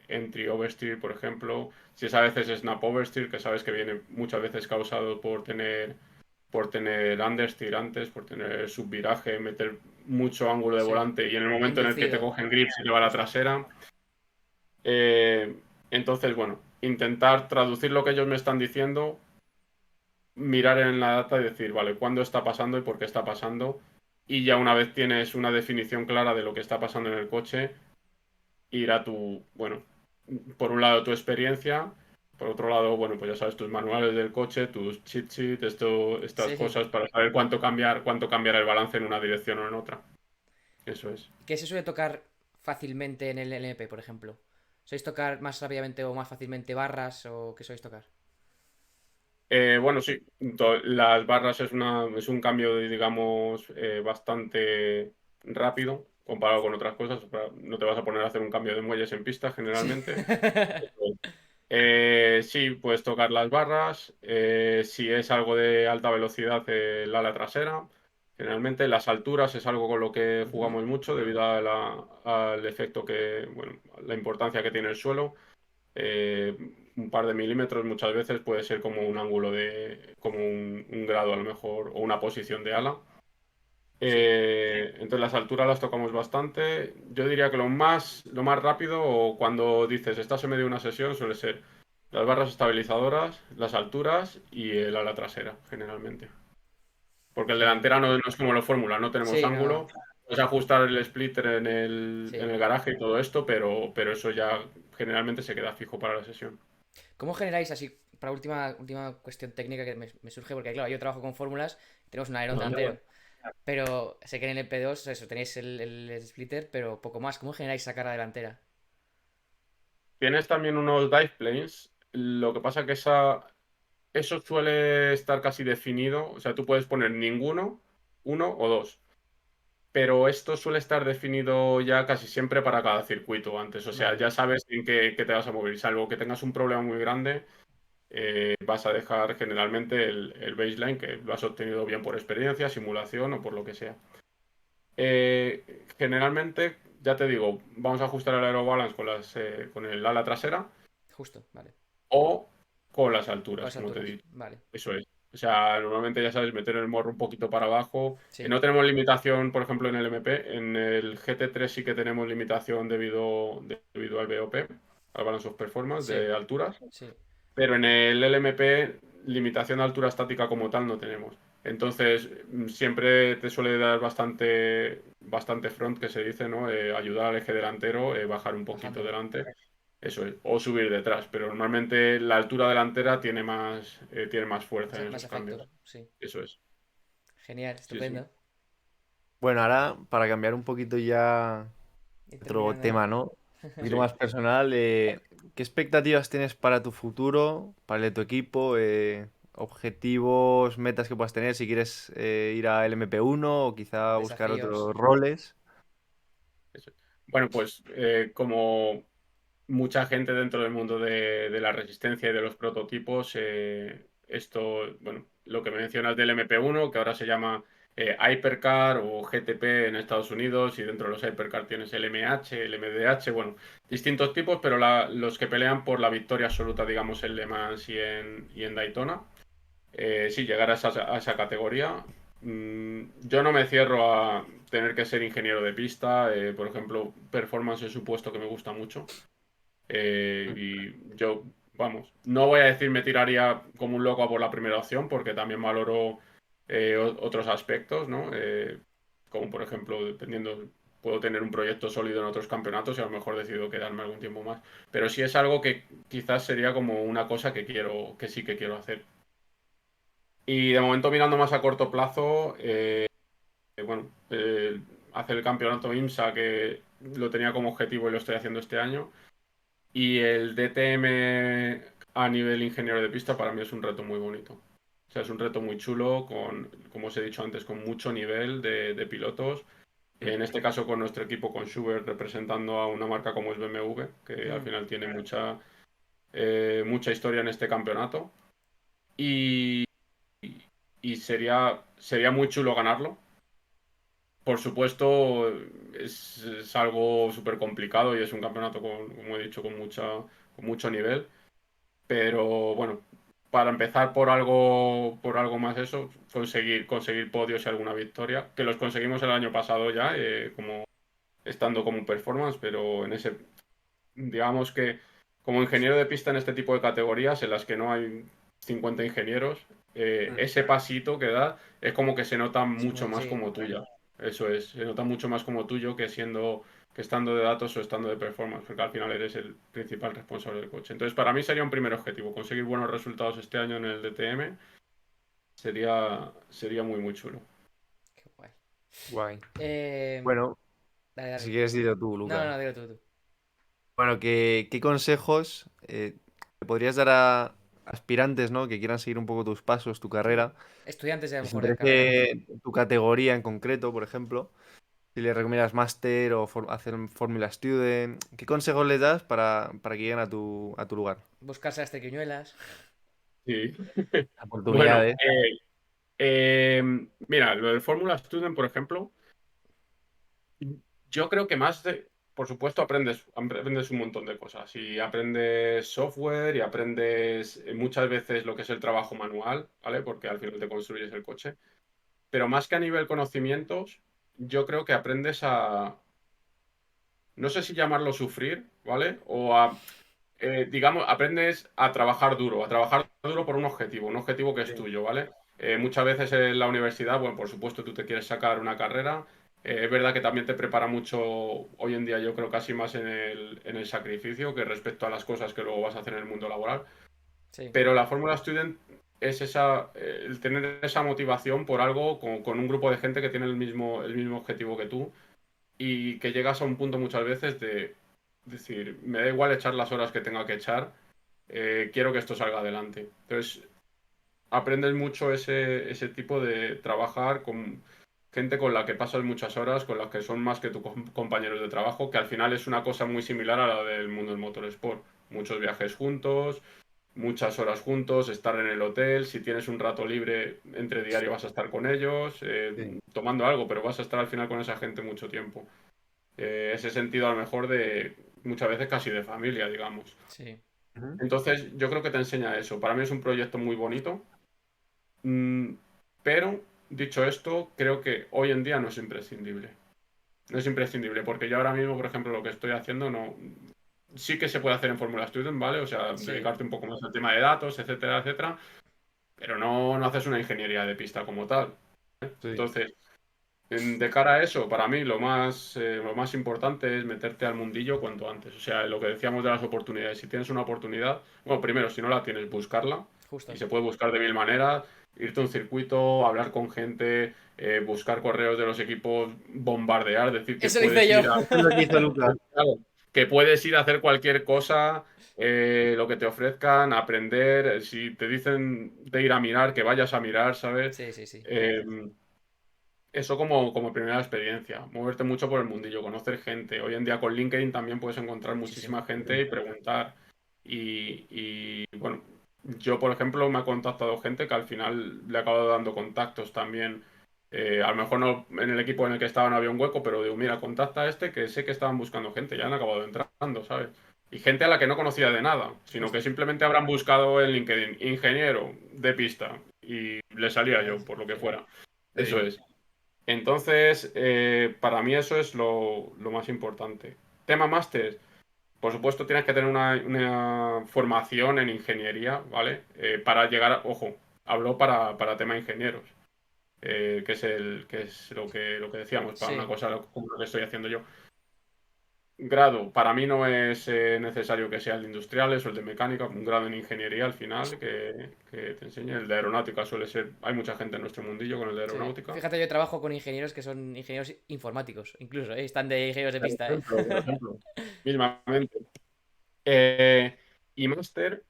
entry oversteer, por ejemplo, si es a veces snap oversteer, que sabes que viene muchas veces causado por tener understeer antes, por tener subviraje, meter mucho ángulo de Sí. volante y en el momento en el que te Inducido, cogen grip se te va la justo. trasera. Eh, entonces, bueno, intentar traducir lo que ellos me están diciendo, mirar en la data y decir, vale, ¿cuándo está pasando y por qué está pasando? Y ya una vez tienes una definición clara de lo que está pasando en el coche, ir a tu, bueno, por un lado tu experiencia, por otro lado, bueno, pues ya sabes, tus manuales del coche, tus cheat sheet, estas Sí. cosas para saber cuánto cambiar el balance en una dirección o en otra. Eso es. ¿Qué se suele tocar fácilmente en el LMP, por ejemplo? ¿Sois tocar más rápidamente o más fácilmente barras o qué sois tocar? Bueno, sí, las barras es un cambio, digamos, bastante rápido comparado con otras cosas. No te vas a poner a hacer un cambio de muelles en pista Sí. generalmente. Sí, puedes tocar las barras. Si es algo de alta velocidad, el ala trasera. Generalmente las alturas es algo con lo que Ujú. jugamos mucho debido al efecto que, bueno, la importancia que tiene el suelo. Eh, un par de milímetros muchas veces puede ser como un ángulo como un grado a lo mejor, o una posición de ala. Sí. Entonces las alturas las tocamos bastante. Yo diría que lo más rápido, o cuando dices estás en medio de una sesión, suele ser las barras estabilizadoras, las alturas y el ala trasera, generalmente. Porque el Genial. delantera no es como los Fórmula, no tenemos Sí, no. ángulo. Puedes ajustar el splitter en Sí. el garaje y todo esto, pero eso ya generalmente se queda fijo para la sesión. ¿Cómo generáis así, para última cuestión técnica que me surge? Porque claro, yo trabajo con fórmulas, tenemos un alerón delantero. Pero sé que en el P2, eso, tenéis el splitter, pero poco más. ¿Cómo generáis esa carga delantera? Tienes también unos dive planes, lo que pasa que eso suele estar casi definido, o sea, tú puedes poner ninguno, uno o dos, pero esto suele estar definido ya casi siempre para cada circuito antes, o sea, Vale. ya sabes en qué te vas a mover, salvo que tengas un problema muy grande, vas a dejar generalmente el baseline, que lo has obtenido bien por experiencia, simulación o por lo que sea. Generalmente, ya te digo, vamos a ajustar el aerobalance con el ala trasera Justo, vale. o con las Con alturas, las como te alturas. digo. Vale. Eso es. O sea, normalmente ya sabes, meter el morro un poquito para abajo. Sí, No tenemos limitación, por ejemplo, en el MP. En el GT3 sí que tenemos limitación debido al BOP, al Balance of Performance, sí, de alturas. sí. Pero en el LMP, limitación de altura estática como tal no tenemos. Entonces, siempre te suele dar bastante front, que se dice, ¿no? Ayudar al eje delantero, bajar un poquito Bajándolo. delante. Eso es, o subir detrás, pero normalmente la altura delantera tiene más fuerza en Más esos cambios. efecto, sí. Eso es, Genial, sí, sí. estupendo. Bueno, ahora para cambiar un poquito ya Y otro terminando, ¿no? tema, ¿no? Un poquito Sí. más personal. ¿Qué expectativas tienes para tu futuro, para el de tu equipo? Objetivos, metas que puedas tener, si quieres ir a LMP1 o quizá buscar Desafíos. otros roles. Eso es. Bueno, pues como mucha gente dentro del mundo de la resistencia y de los prototipos, bueno, lo que mencionas del MP1, que ahora se llama Hypercar o GTP en Estados Unidos, y dentro de los Hypercar tienes el MH, el MDH, bueno, distintos tipos, pero los que pelean por la victoria absoluta, digamos, en Le Mans y en Daytona. Sí, llegar a esa categoría. Yo no me cierro a tener que ser ingeniero de pista. Por ejemplo, performance es un puesto que me gusta mucho. Y yo, vamos, no voy a decir me tiraría como un loco a por la primera opción, porque también valoro otros aspectos, ¿no? Como por ejemplo, dependiendo, puedo tener un proyecto sólido en otros campeonatos y a lo mejor decido quedarme algún tiempo más. Pero sí es algo que quizás sería como una cosa que sí que quiero hacer. Y de momento mirando más a corto plazo, bueno, hacer el campeonato IMSA, que lo tenía como objetivo y lo estoy haciendo este año. Y el DTM a nivel ingeniero de pista para mí es un reto muy bonito. O sea, es un reto muy chulo, como os he dicho antes, con mucho nivel de pilotos. En este caso con nuestro equipo, con Schubert, representando a una marca como es BMW, que al Mm, final tiene mucha historia en este campeonato. Y, y sería muy chulo ganarlo. Por supuesto, es algo súper complicado y es un campeonato, como he dicho, con mucho nivel. Pero bueno, para empezar por algo más eso, conseguir podios y alguna victoria, que los conseguimos el año pasado ya, como estando como performance, pero digamos que como ingeniero de pista en este tipo de categorías en las que no hay 50 ingenieros, ese pasito que da es como que se nota es mucho muy, más sí. como tuya. Eso es, se nota mucho más como tuyo que estando de datos o estando de performance, porque al final eres el principal responsable del coche. Entonces, para mí sería un primer objetivo, conseguir buenos resultados este año en el DTM sería muy, muy chulo. Qué guay. Guay. Eh, Bueno, dale, si dale. quieres dilo tú, No, no, Lucas. no, dilo tú. Bueno, ¿qué consejos le podrías dar a aspirantes, ¿no? Que quieran seguir un poco tus pasos, tu Sí. carrera? Estudiantes a lo Les mejor de carrera. interese tu categoría en concreto, por ejemplo. Si les recomiendas máster o hacer Fórmula Student. ¿Qué consejos les das para que lleguen a tu lugar? Buscarse las triquiñuelas. Sí. Bueno, Oportunidades. mira, lo del Fórmula Student, por ejemplo, yo creo que por supuesto, aprendes un montón de cosas y aprendes software y aprendes muchas veces lo que es el trabajo manual, ¿vale? Porque al final te construyes el coche. Pero más que a nivel conocimientos, yo creo que aprendes no sé si llamarlo sufrir, ¿vale? Digamos, aprendes a trabajar duro por un objetivo que es tuyo, ¿vale? Muchas veces en la universidad, bueno, por supuesto tú te quieres sacar una carrera, es verdad que también te prepara mucho hoy en día, yo creo casi más en el sacrificio que respecto a las cosas que luego vas a hacer en el mundo laboral, Sí. pero la Fórmula Student es el tener esa motivación por algo con un grupo de gente que tiene el mismo objetivo que tú y que llegas a un punto muchas veces de decir, me da igual echar las horas que tenga que echar, quiero que esto salga adelante. Entonces, aprendes mucho ese tipo de trabajar con gente con la que pasas muchas horas, con las que son más que tus compañeros de trabajo, que al final es una cosa muy similar a la del mundo del motorsport. Muchos viajes juntos, muchas horas juntos, estar en el hotel, si tienes un rato libre entre diario vas a estar con ellos, Sí. tomando algo, pero vas a estar al final con esa gente mucho tiempo. Ese sentido a lo mejor de muchas veces casi de familia, digamos. Sí. Ujú. Entonces yo creo que te enseña eso. Para mí es un proyecto muy bonito Mm, pero, dicho esto, creo que hoy en día no es imprescindible. No es imprescindible, porque yo ahora mismo, por ejemplo, lo que estoy haciendo no. Sí que se puede hacer en Fórmula Student, ¿vale? O sea, Sí, dedicarte un poco más al tema de datos, etcétera, etcétera, pero no haces una ingeniería de pista como tal. Sí, Entonces, de cara a eso, para mí lo más importante es meterte al mundillo cuanto antes. O sea, lo que decíamos de las oportunidades. Si tienes una oportunidad, bueno, primero, si no la tienes, buscarla. Y justo. se puede buscar de mil maneras. Irte a un circuito, hablar con gente, buscar correos de los equipos, bombardear, decir que Eso lo hice puedes yo. ir a. es lo que hizo Lucas. Claro, que puedes ir a hacer cualquier cosa, lo que te ofrezcan, aprender. Si te dicen de ir a mirar, que vayas a mirar, ¿sabes? Sí, sí, sí. Eso como primera experiencia, moverte mucho por el mundillo, conocer gente. Hoy en día con LinkedIn también puedes encontrar Muchísimo. muchísima gente y preguntar. Bueno, yo por ejemplo me ha contactado gente que al final le he acabado dando contactos también. A lo mejor no en el equipo en el que estaba no había un hueco, pero digo, mira, contacta a este que sé que estaban buscando gente, ya han acabado entrando, ¿sabes? Y gente a la que no conocía de nada, sino que Justo. simplemente habrán buscado en LinkedIn ingeniero de pista y le salía Ahí, yo, por lo que sí. fuera. Eso Sí. es. Entonces, para mí eso es lo más importante. Tema máster, por supuesto tienes que tener una formación en ingeniería, ¿vale? Para llegar, ojo, hablo para tema ingenieros, que es lo que decíamos, para una Sí, cosa como lo que estoy haciendo yo. Grado, para mí no es necesario que sea el de industriales o el de mecánica, un grado en ingeniería al final que te enseñe. El de aeronáutica suele ser, hay mucha gente en nuestro mundillo con el de sí. aeronáutica. Fíjate, yo trabajo con ingenieros que son ingenieros informáticos, incluso, ¿eh? Están de ingenieros de pista, ¿eh? Por ejemplo, mismamente. Eh, y máster,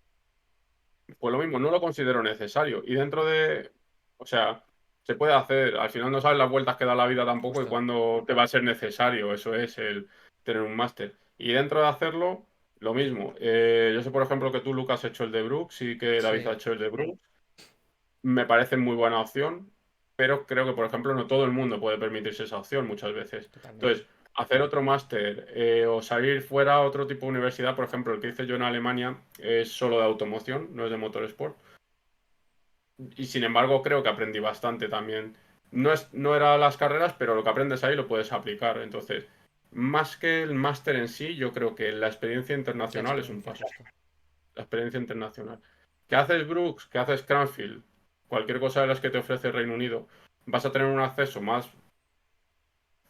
pues lo mismo, no lo considero necesario. Y dentro de, o sea, se puede hacer, al final no sabes las vueltas que da la vida tampoco y Justo. cuándo te va a ser necesario, eso es el tener un máster. Y dentro de hacerlo, lo mismo. Yo sé, por ejemplo, que tú, Lucas, has hecho el de Brooks y que David ha Sí, hecho el de Brooks. Me parece muy buena opción, pero creo que, por ejemplo, no todo el mundo puede permitirse esa opción muchas veces. totalmente. Entonces, hacer otro máster o salir fuera a otro tipo de universidad, por ejemplo, el que hice yo en Alemania es solo de automoción, no es de motorsport. Y sin embargo, creo que aprendí bastante también. No era las carreras, pero lo que aprendes ahí lo puedes aplicar. Entonces, más que el máster en sí, yo creo que la experiencia La internacional es un experiencia, paso. justo. La experiencia internacional. ¿Qué haces Brooks? ¿Qué haces Cranfield? Cualquier cosa de las que te ofrece Reino Unido, vas a tener un acceso más,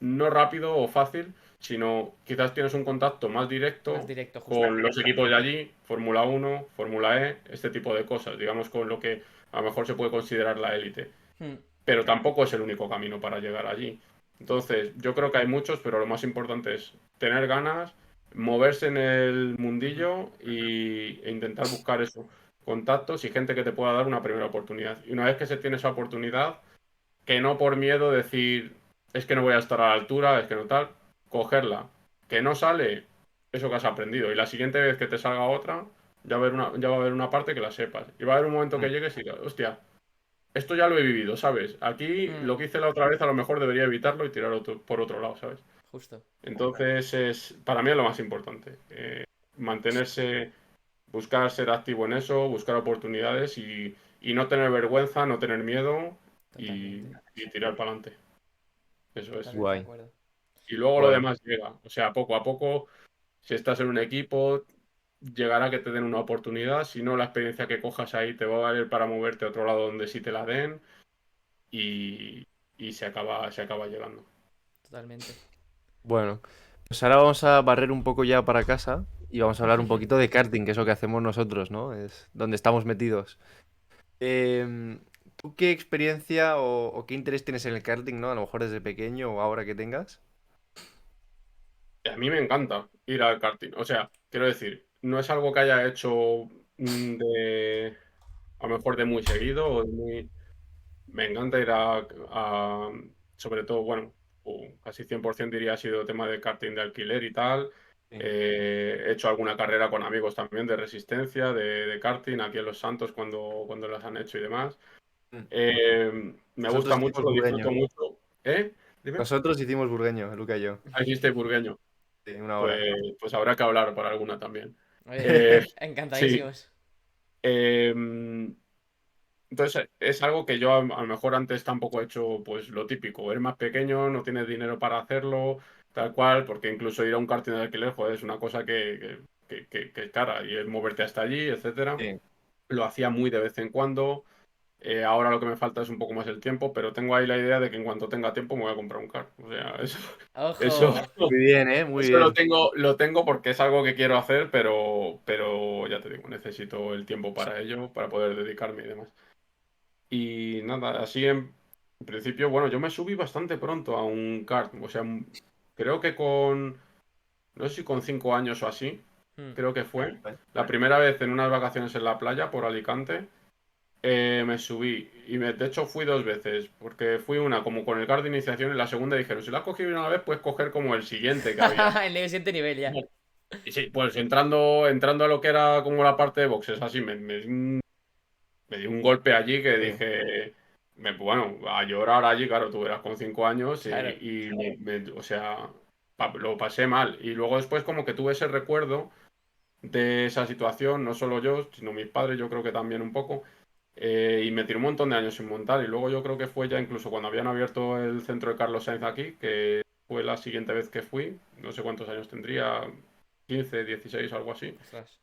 no rápido o fácil, sino quizás tienes un contacto más Más directo directo, justo. con los equipos de allí, Fórmula 1, Fórmula E, este tipo de cosas, digamos con lo que a lo mejor se puede considerar la élite. Hmm, Pero tampoco es el único camino para llegar allí. Entonces, yo creo que hay muchos, pero lo más importante es tener ganas, moverse en el mundillo e intentar buscar eso, contactos y gente que te pueda dar una primera oportunidad. Y una vez que se tiene esa oportunidad, que no por miedo decir, es que no voy a estar a la altura, es que no tal, cogerla. Que no sale, eso que has aprendido. Y la siguiente vez que te salga otra, ya va a haber una parte que la sepas. Y va a haber un momento que Mm. llegues y digas, hostia, esto ya lo he vivido, ¿sabes? Aquí hmm, lo que hice la otra vez a lo mejor debería evitarlo y tirar por otro lado, ¿sabes? justo. Entonces para mí es lo más importante. Mantenerse, buscar ser activo en eso, buscar oportunidades y no tener vergüenza, no tener miedo y, Totalmente. y tirar para adelante. Eso es. Totalmente de Guay. acuerdo. Y luego lo Bueno, demás llega. O sea, poco a poco, si estás en un equipo, llegará que te den una oportunidad. Si no, la experiencia que cojas ahí te va a valer para moverte a otro lado donde sí te la den y, y se acaba llegando. Totalmente. bueno. Pues ahora vamos a barrer un poco ya para casa y vamos a hablar un poquito de karting, que es lo que hacemos nosotros, ¿no? Es donde estamos metidos. ¿Tú qué experiencia o qué interés tienes en el karting, ¿no? A lo mejor desde pequeño o ahora que tengas. A mí me encanta ir al karting. O sea, quiero decir, no es algo que haya hecho a lo mejor de muy seguido o de muy. Me encanta ir sobre todo, bueno, casi 100% diría ha sido tema de karting de alquiler y tal. Sí. He hecho alguna carrera con amigos también de resistencia, de karting, aquí en Los Santos cuando las han hecho y demás. Mm. Me gusta Nosotros mucho, hicimos lo disfruto burgueño. mucho. ¿Eh? Dime. Nosotros hicimos burgueño, Luca y yo. Ah, hiciste burgueño. Sí, una hora. Pues habrá que hablar para alguna también. Oye, Eh, sí. encantadísimos. Eh, Entonces es algo que yo a lo mejor antes tampoco he hecho pues lo típico. Eres más pequeño, no tienes dinero para hacerlo, tal cual, porque incluso ir a un karting de alquiler, joder, es una cosa que es cara y es moverte hasta allí, etcétera. Sí. Lo hacía muy de vez en cuando. Ahora lo que me falta es un poco más el tiempo, pero tengo ahí la idea de que en cuanto tenga tiempo me voy a comprar un kart. O sea, eso, ¡Ojo! Muy bien, ¿eh? Muy eso bien. lo tengo porque es algo que quiero hacer, pero ya te digo, necesito el tiempo para ello, para poder dedicarme y demás. Y nada, así en principio, bueno, yo me subí bastante pronto a un kart, o sea, creo que no sé si con 5 años o así, Hmm. creo que fue. Vale. La primera vez en unas vacaciones en la playa por Alicante, me subí y de hecho fui 2 veces, porque fui una como con el kart de iniciación y la segunda dijeron, si la has cogido una vez, puedes coger como el siguiente que había. El siguiente nivel ya. Y sí, pues entrando a lo que era como la parte de boxes, así me di un golpe allí que Sí. dije, bueno, a llorar allí, claro, tú eras con 5 años Claro. y o sea, lo pasé mal. Y luego después como que tuve ese recuerdo de esa situación, no solo yo, sino mis padres, yo creo que también un poco, y me tiró un montón de años sin montar. Y luego yo creo que fue ya incluso cuando habían abierto el centro de Carlos Sainz aquí, que fue la siguiente vez que fui, no sé cuántos años tendría, 15, 16, algo así. Ostras.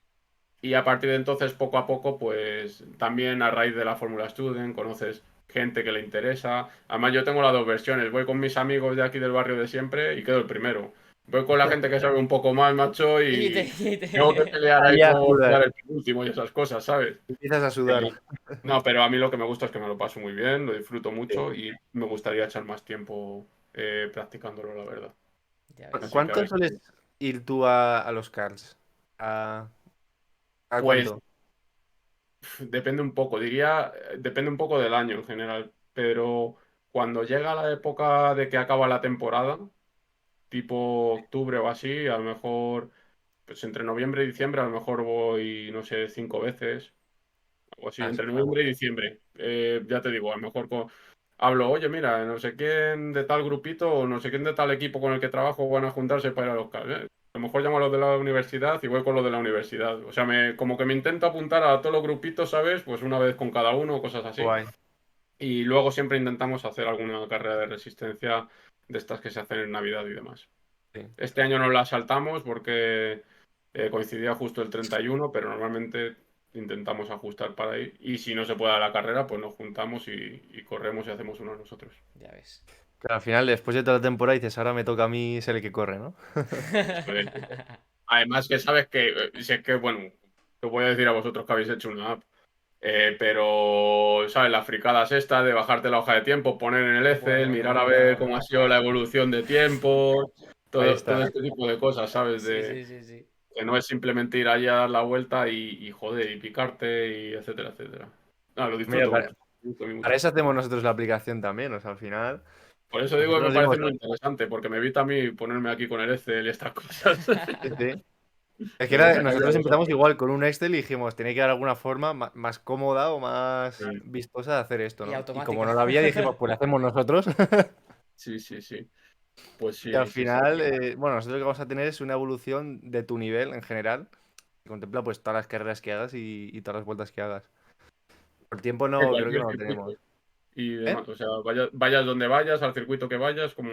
Y a partir de entonces, poco a poco, pues también a raíz de la Fórmula Student, conoces gente que le interesa. Además, yo tengo las dos versiones. Voy con mis amigos de aquí del barrio de siempre y quedo el primero. Voy con la gente que sabe un poco más, macho, Y te, y y tengo que te- pelear ahí Ahí a por sudar. dar el último y esas cosas, ¿sabes? Empiezas a Pero- sudar. no, pero a mí lo que me gusta es que me lo paso muy bien, lo disfruto Sí. mucho y me gustaría echar más tiempo practicándolo, la verdad. Ya ves. Así que a ¿Cuánto ver. sueles ir tú a los karts? ¿A, a Pues cuánto? depende un poco, diría, depende un poco del año en general, pero cuando llega la época de que acaba la temporada, tipo octubre o así, a lo mejor, pues entre noviembre y diciembre, a lo mejor voy, no sé, 5 veces o así, Ah, sí, entre está noviembre y bueno. diciembre. Ya te digo, a lo mejor hablo, oye, mira, no sé quién de tal grupito o no sé quién de tal equipo con el que trabajo van a juntarse para ir a los Cavs. A lo mejor llamo a los de la universidad y voy con los de la universidad. O sea, como que me intento apuntar a todos los grupitos, ¿sabes? Pues una vez con cada uno, cosas así. Guay. Y luego siempre intentamos hacer alguna carrera de resistencia de estas que se hacen en Navidad y demás. Sí. Este año no la saltamos porque coincidía justo el 31, pero normalmente intentamos ajustar para ahí. Y si no se puede dar la carrera, pues nos juntamos y corremos y hacemos uno nosotros. Ya ves. Claro, al final, después de toda la temporada, dices, ahora me toca a mí ser el que corre, ¿no? Eso es. Además que sabes que, si es que, bueno, te voy a decir a vosotros que habéis hecho una app, pero, ¿sabes? Las fricadas esta de bajarte la hoja de tiempo, poner en el Excel, Bueno, mirar no, a ver no. cómo ha sido la evolución de tiempo, Ahí todo está. este tipo de cosas, ¿sabes? Sí, sí, sí, sí. Que no es simplemente ir allá a dar la vuelta y joder, y picarte, y etcétera, etcétera. No, lo Mira, disfruto mucho. Lo disfruto para mucho. eso hacemos nosotros la aplicación también, o sea, al final, Por eso digo que me nosotros parece dimos... muy interesante, porque me evita a mí ponerme aquí con el Excel y estas cosas. Sí, sí. Es que Me lo sacaría nosotros de empezamos vosotros. igual con un Excel y dijimos, tiene que haber alguna forma más cómoda o más vistosa de hacer esto, Y ¿no? Y como no automática. la había, dijimos, pues la hacemos nosotros. Sí, sí, sí. Pues Y al sí, sí, sí. final, bueno, nosotros lo que vamos a tener es una evolución de tu nivel en general, que contempla pues todas las carreras que hagas y todas las vueltas que hagas. Por tiempo En no, creo que cualquier no lo circuito. tenemos. Y ¿Eh? demás, o sea, vayas donde vayas, al circuito que vayas, como...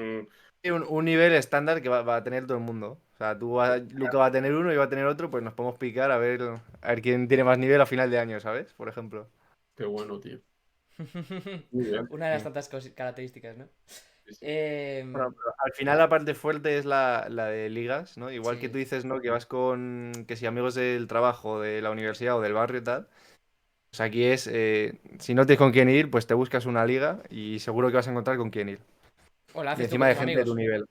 Sí, un nivel estándar que va a tener todo el mundo. O sea, Luca va a tener uno y va a tener otro, pues nos podemos picar a ver quién tiene más nivel a final de año, ¿sabes? Por ejemplo. Qué bueno, tío. Muy bien. Una de las tantas características, ¿no? Sí, sí. Bueno, pero al final la parte fuerte es la de ligas, ¿no? Igual que tú Sí. dices, ¿no? Que vas con, que si amigos del trabajo, de la universidad o del barrio y tal. Pues aquí es, si no tienes con quién ir, pues te buscas una liga y seguro que vas a encontrar con quién ir. O la Y haces tú encima con de tus gente de tu amigos. nivel.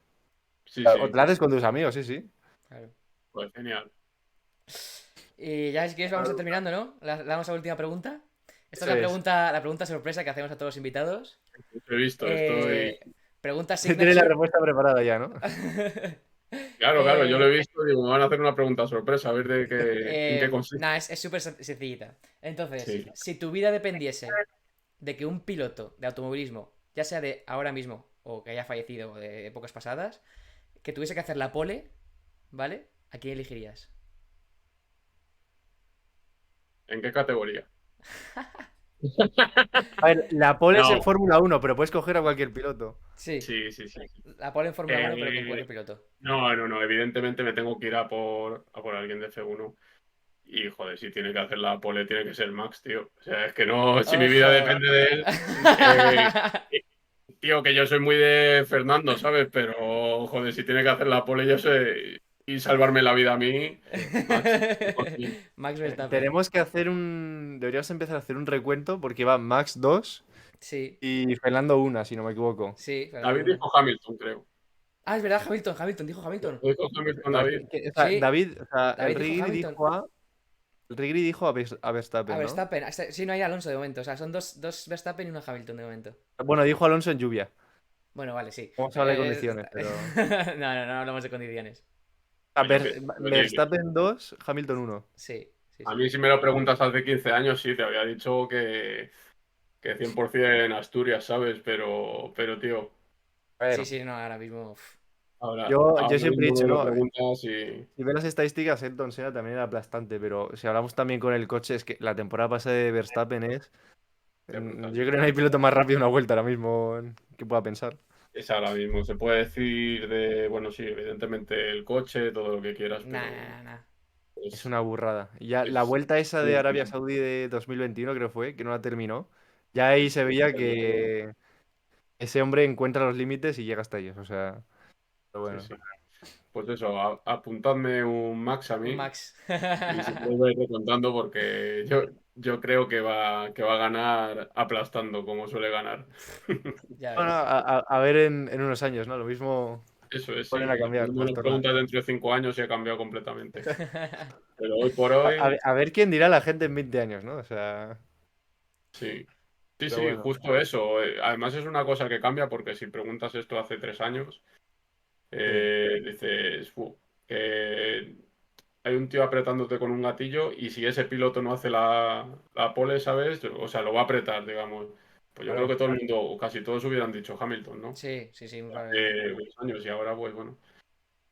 Sí, Claro, o sí. te la haces con tus amigos, sí, sí. Claro. Pues genial. Y ya si quieres vamos a Claro, terminando, ¿no? Le damos a la última pregunta. Esta es Eso es. la pregunta sorpresa que hacemos a todos los invitados. he visto, estoy... Eh, pregunta Tiene la signature. respuesta preparada ya, ¿no? Claro, claro, yo lo he Eh, visto y digo, me van a hacer una pregunta sorpresa, a ver en qué consiste. nada, es súper sencillita. Entonces, Sí. si tu vida dependiese de que un piloto de automovilismo, ya sea de ahora mismo o que haya fallecido o de épocas pasadas, que tuviese que hacer la pole, ¿vale? ¿A quién elegirías? ¿En qué categoría? A ver, la pole es en No, Fórmula 1, pero puedes coger a cualquier piloto. Sí, sí, sí, sí. la pole en Fórmula 1, pero con Eh, cualquier piloto. no, evidentemente me tengo que ir a por alguien de F1. Y joder, si tiene que hacer la pole, tiene que ser Max, tío. O sea, es que no, si mi vida Ojo. depende de él, eh, tío, que yo soy muy de Fernando, ¿sabes? Pero joder, si tiene que hacer la pole, yo sé, y salvarme la vida a mí, Max, 100%. Max Verstappen. Tenemos que hacer un. Deberíamos empezar a hacer un recuento porque va Max 2 Sí, y Fernando 1, si no me equivoco. sí, Fernando David 1. dijo Hamilton, creo. Ah, es verdad, Hamilton, dijo Hamilton. Dijo Hamilton, No, David. o sea, Sí, David, o sea, el David dijo Rigri Hamilton. dijo a. El Rigri dijo a A Verstappen, ¿no? Verstappen. Sí, no hay Alonso de momento. O sea, son dos Verstappen y uno Hamilton de momento. Bueno, dijo Alonso en lluvia. Bueno, vale, sí. Vamos a hablar de condiciones, pero. No hablamos de condiciones. Oye, Verstappen 2, Hamilton 1. Sí, sí, a sí. mí si me lo preguntas hace 15 años, sí, te había dicho que 100% en Asturias, ¿sabes? Pero tío, A Sí, ver, sí, no, ahora mismo. ahora, yo ahora siempre he mismo dicho, me lo ¿no? preguntas y... Si ves las estadísticas, Ayrton Senna también era aplastante, pero si hablamos también con el coche, es que la temporada pasada de Verstappen es. Qué brutal. Yo creo que no hay piloto más rápido una vuelta ahora mismo que pueda pensar. Es ahora mismo. Se puede decir de, bueno, sí, evidentemente el coche, todo lo que quieras, Nah, pero nah, nah. Es es, una burrada. Y ya la es, vuelta esa de Arabia es- Saudí de 2021, creo fue, que no la terminó. Ya ahí se veía que ese hombre encuentra los límites y llega hasta ellos. O sea, pero sí, bueno. sí. Pues eso, apuntadme un Max a Un mí Max. y si queréis voy a ir contando porque yo creo que va a ganar aplastando como suele ganar. Ya Bueno, verás. a ver en unos años, ¿no? Lo mismo Eso es, sí. ponen a cambiar Me las lo tornas. preguntas dentro de 5 años y ha cambiado completamente. Pero hoy por hoy, A ver quién dirá la gente en 20 años, ¿no? O sea, sí. Sí, pero sí, bueno. justo eso. Además es una cosa que cambia porque si preguntas esto hace 3 años, Sí. dices, que hay un tío apretándote con un gatillo y si ese piloto no hace la pole, ¿sabes? O sea, lo va a apretar, digamos. Pues yo creo Claro. que todo el mundo, o casi todos hubieran dicho Hamilton, ¿no? Sí, sí, sí, muy probablemente. Hace unos años y ahora, pues bueno,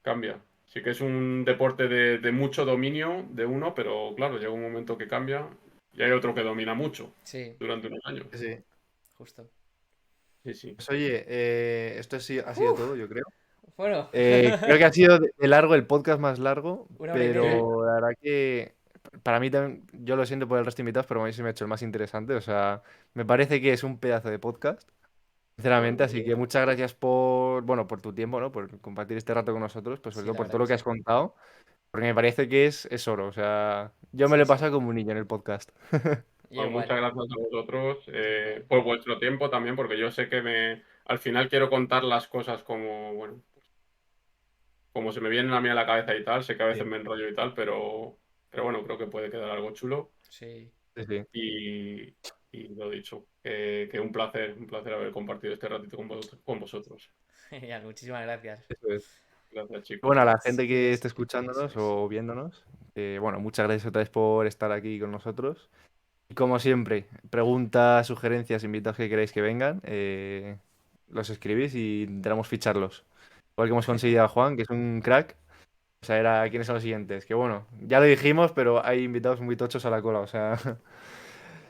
cambia. Sí que es un deporte de mucho dominio de uno, pero claro, llega un momento que cambia y hay otro que domina mucho Sí, durante unos años. Sí. justo. Sí, sí. Pues oye, esto ha sido todo, Uf, yo creo. bueno, Creo que ha sido de largo el podcast más largo, 1 hora y media. Sí, pero la verdad que para mí también, yo lo siento por el resto de invitados, pero a mí se me ha hecho el más interesante. O sea, me parece que es un pedazo de podcast, sinceramente. bueno, Así que muchas gracias por, bueno, por tu tiempo, ¿no? Por compartir este rato con nosotros, pues sobre Sí, todo la por verdad todo que lo que has sí. contado, porque me parece que es oro. O sea, yo me lo Sí, he sí. pasado como un niño en el podcast. Yo bueno, igual. muchas gracias a vosotros por vuestro tiempo también, porque yo sé que al final quiero contar las cosas como, bueno, como se me vienen a mí a la cabeza y tal. Sé que a veces Sí, me enrollo y tal, pero bueno, creo que puede quedar algo chulo. Sí. sí, sí. Y, y lo dicho, que un placer haber compartido este ratito con vosotros. Genial, muchísimas gracias. Eso es. Gracias, chicos. Bueno, a la Si gente que quieres, esté eso escuchándonos es. o viéndonos, bueno, muchas gracias otra vez por estar aquí con nosotros. Y como siempre, preguntas, sugerencias, invitados que queráis que vengan, los escribís y intentamos ficharlos. Igual que hemos conseguido a Juan, que es un crack. O sea, era quiénes son los siguientes. Que bueno, ya lo dijimos, pero hay invitados muy tochos a la cola. O sea,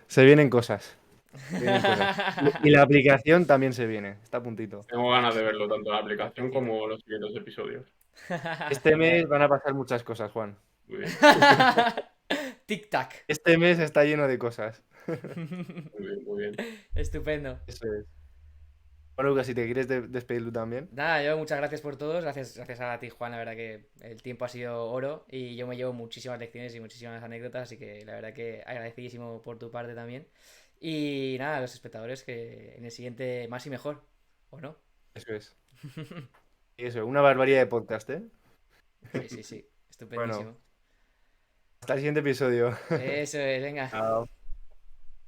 se vienen cosas. Se vienen cosas. Y la aplicación también se viene. Está a puntito. Tengo ganas de verlo, tanto la Está aplicación cerquita. como los siguientes episodios. Este mes Genial. van a pasar muchas cosas, Juan. Muy bien, Tic-tac. Este mes está lleno de cosas. muy bien, muy bien. Estupendo. Eso es. Bueno, Lucas, si te quieres despedir tú también. Nada, yo muchas gracias por todos. Gracias a ti, Juan. La verdad que el tiempo ha sido oro y yo me llevo muchísimas lecciones y muchísimas anécdotas. Así que la verdad que agradecidísimo por tu parte también. Y nada, a los espectadores que en el siguiente más y mejor. ¿O no? Eso es. Y eso, una barbaridad de podcast, ¿eh? Sí, sí, sí. Bueno, Estupendísimo. hasta el siguiente episodio. Eso es, venga. Chao.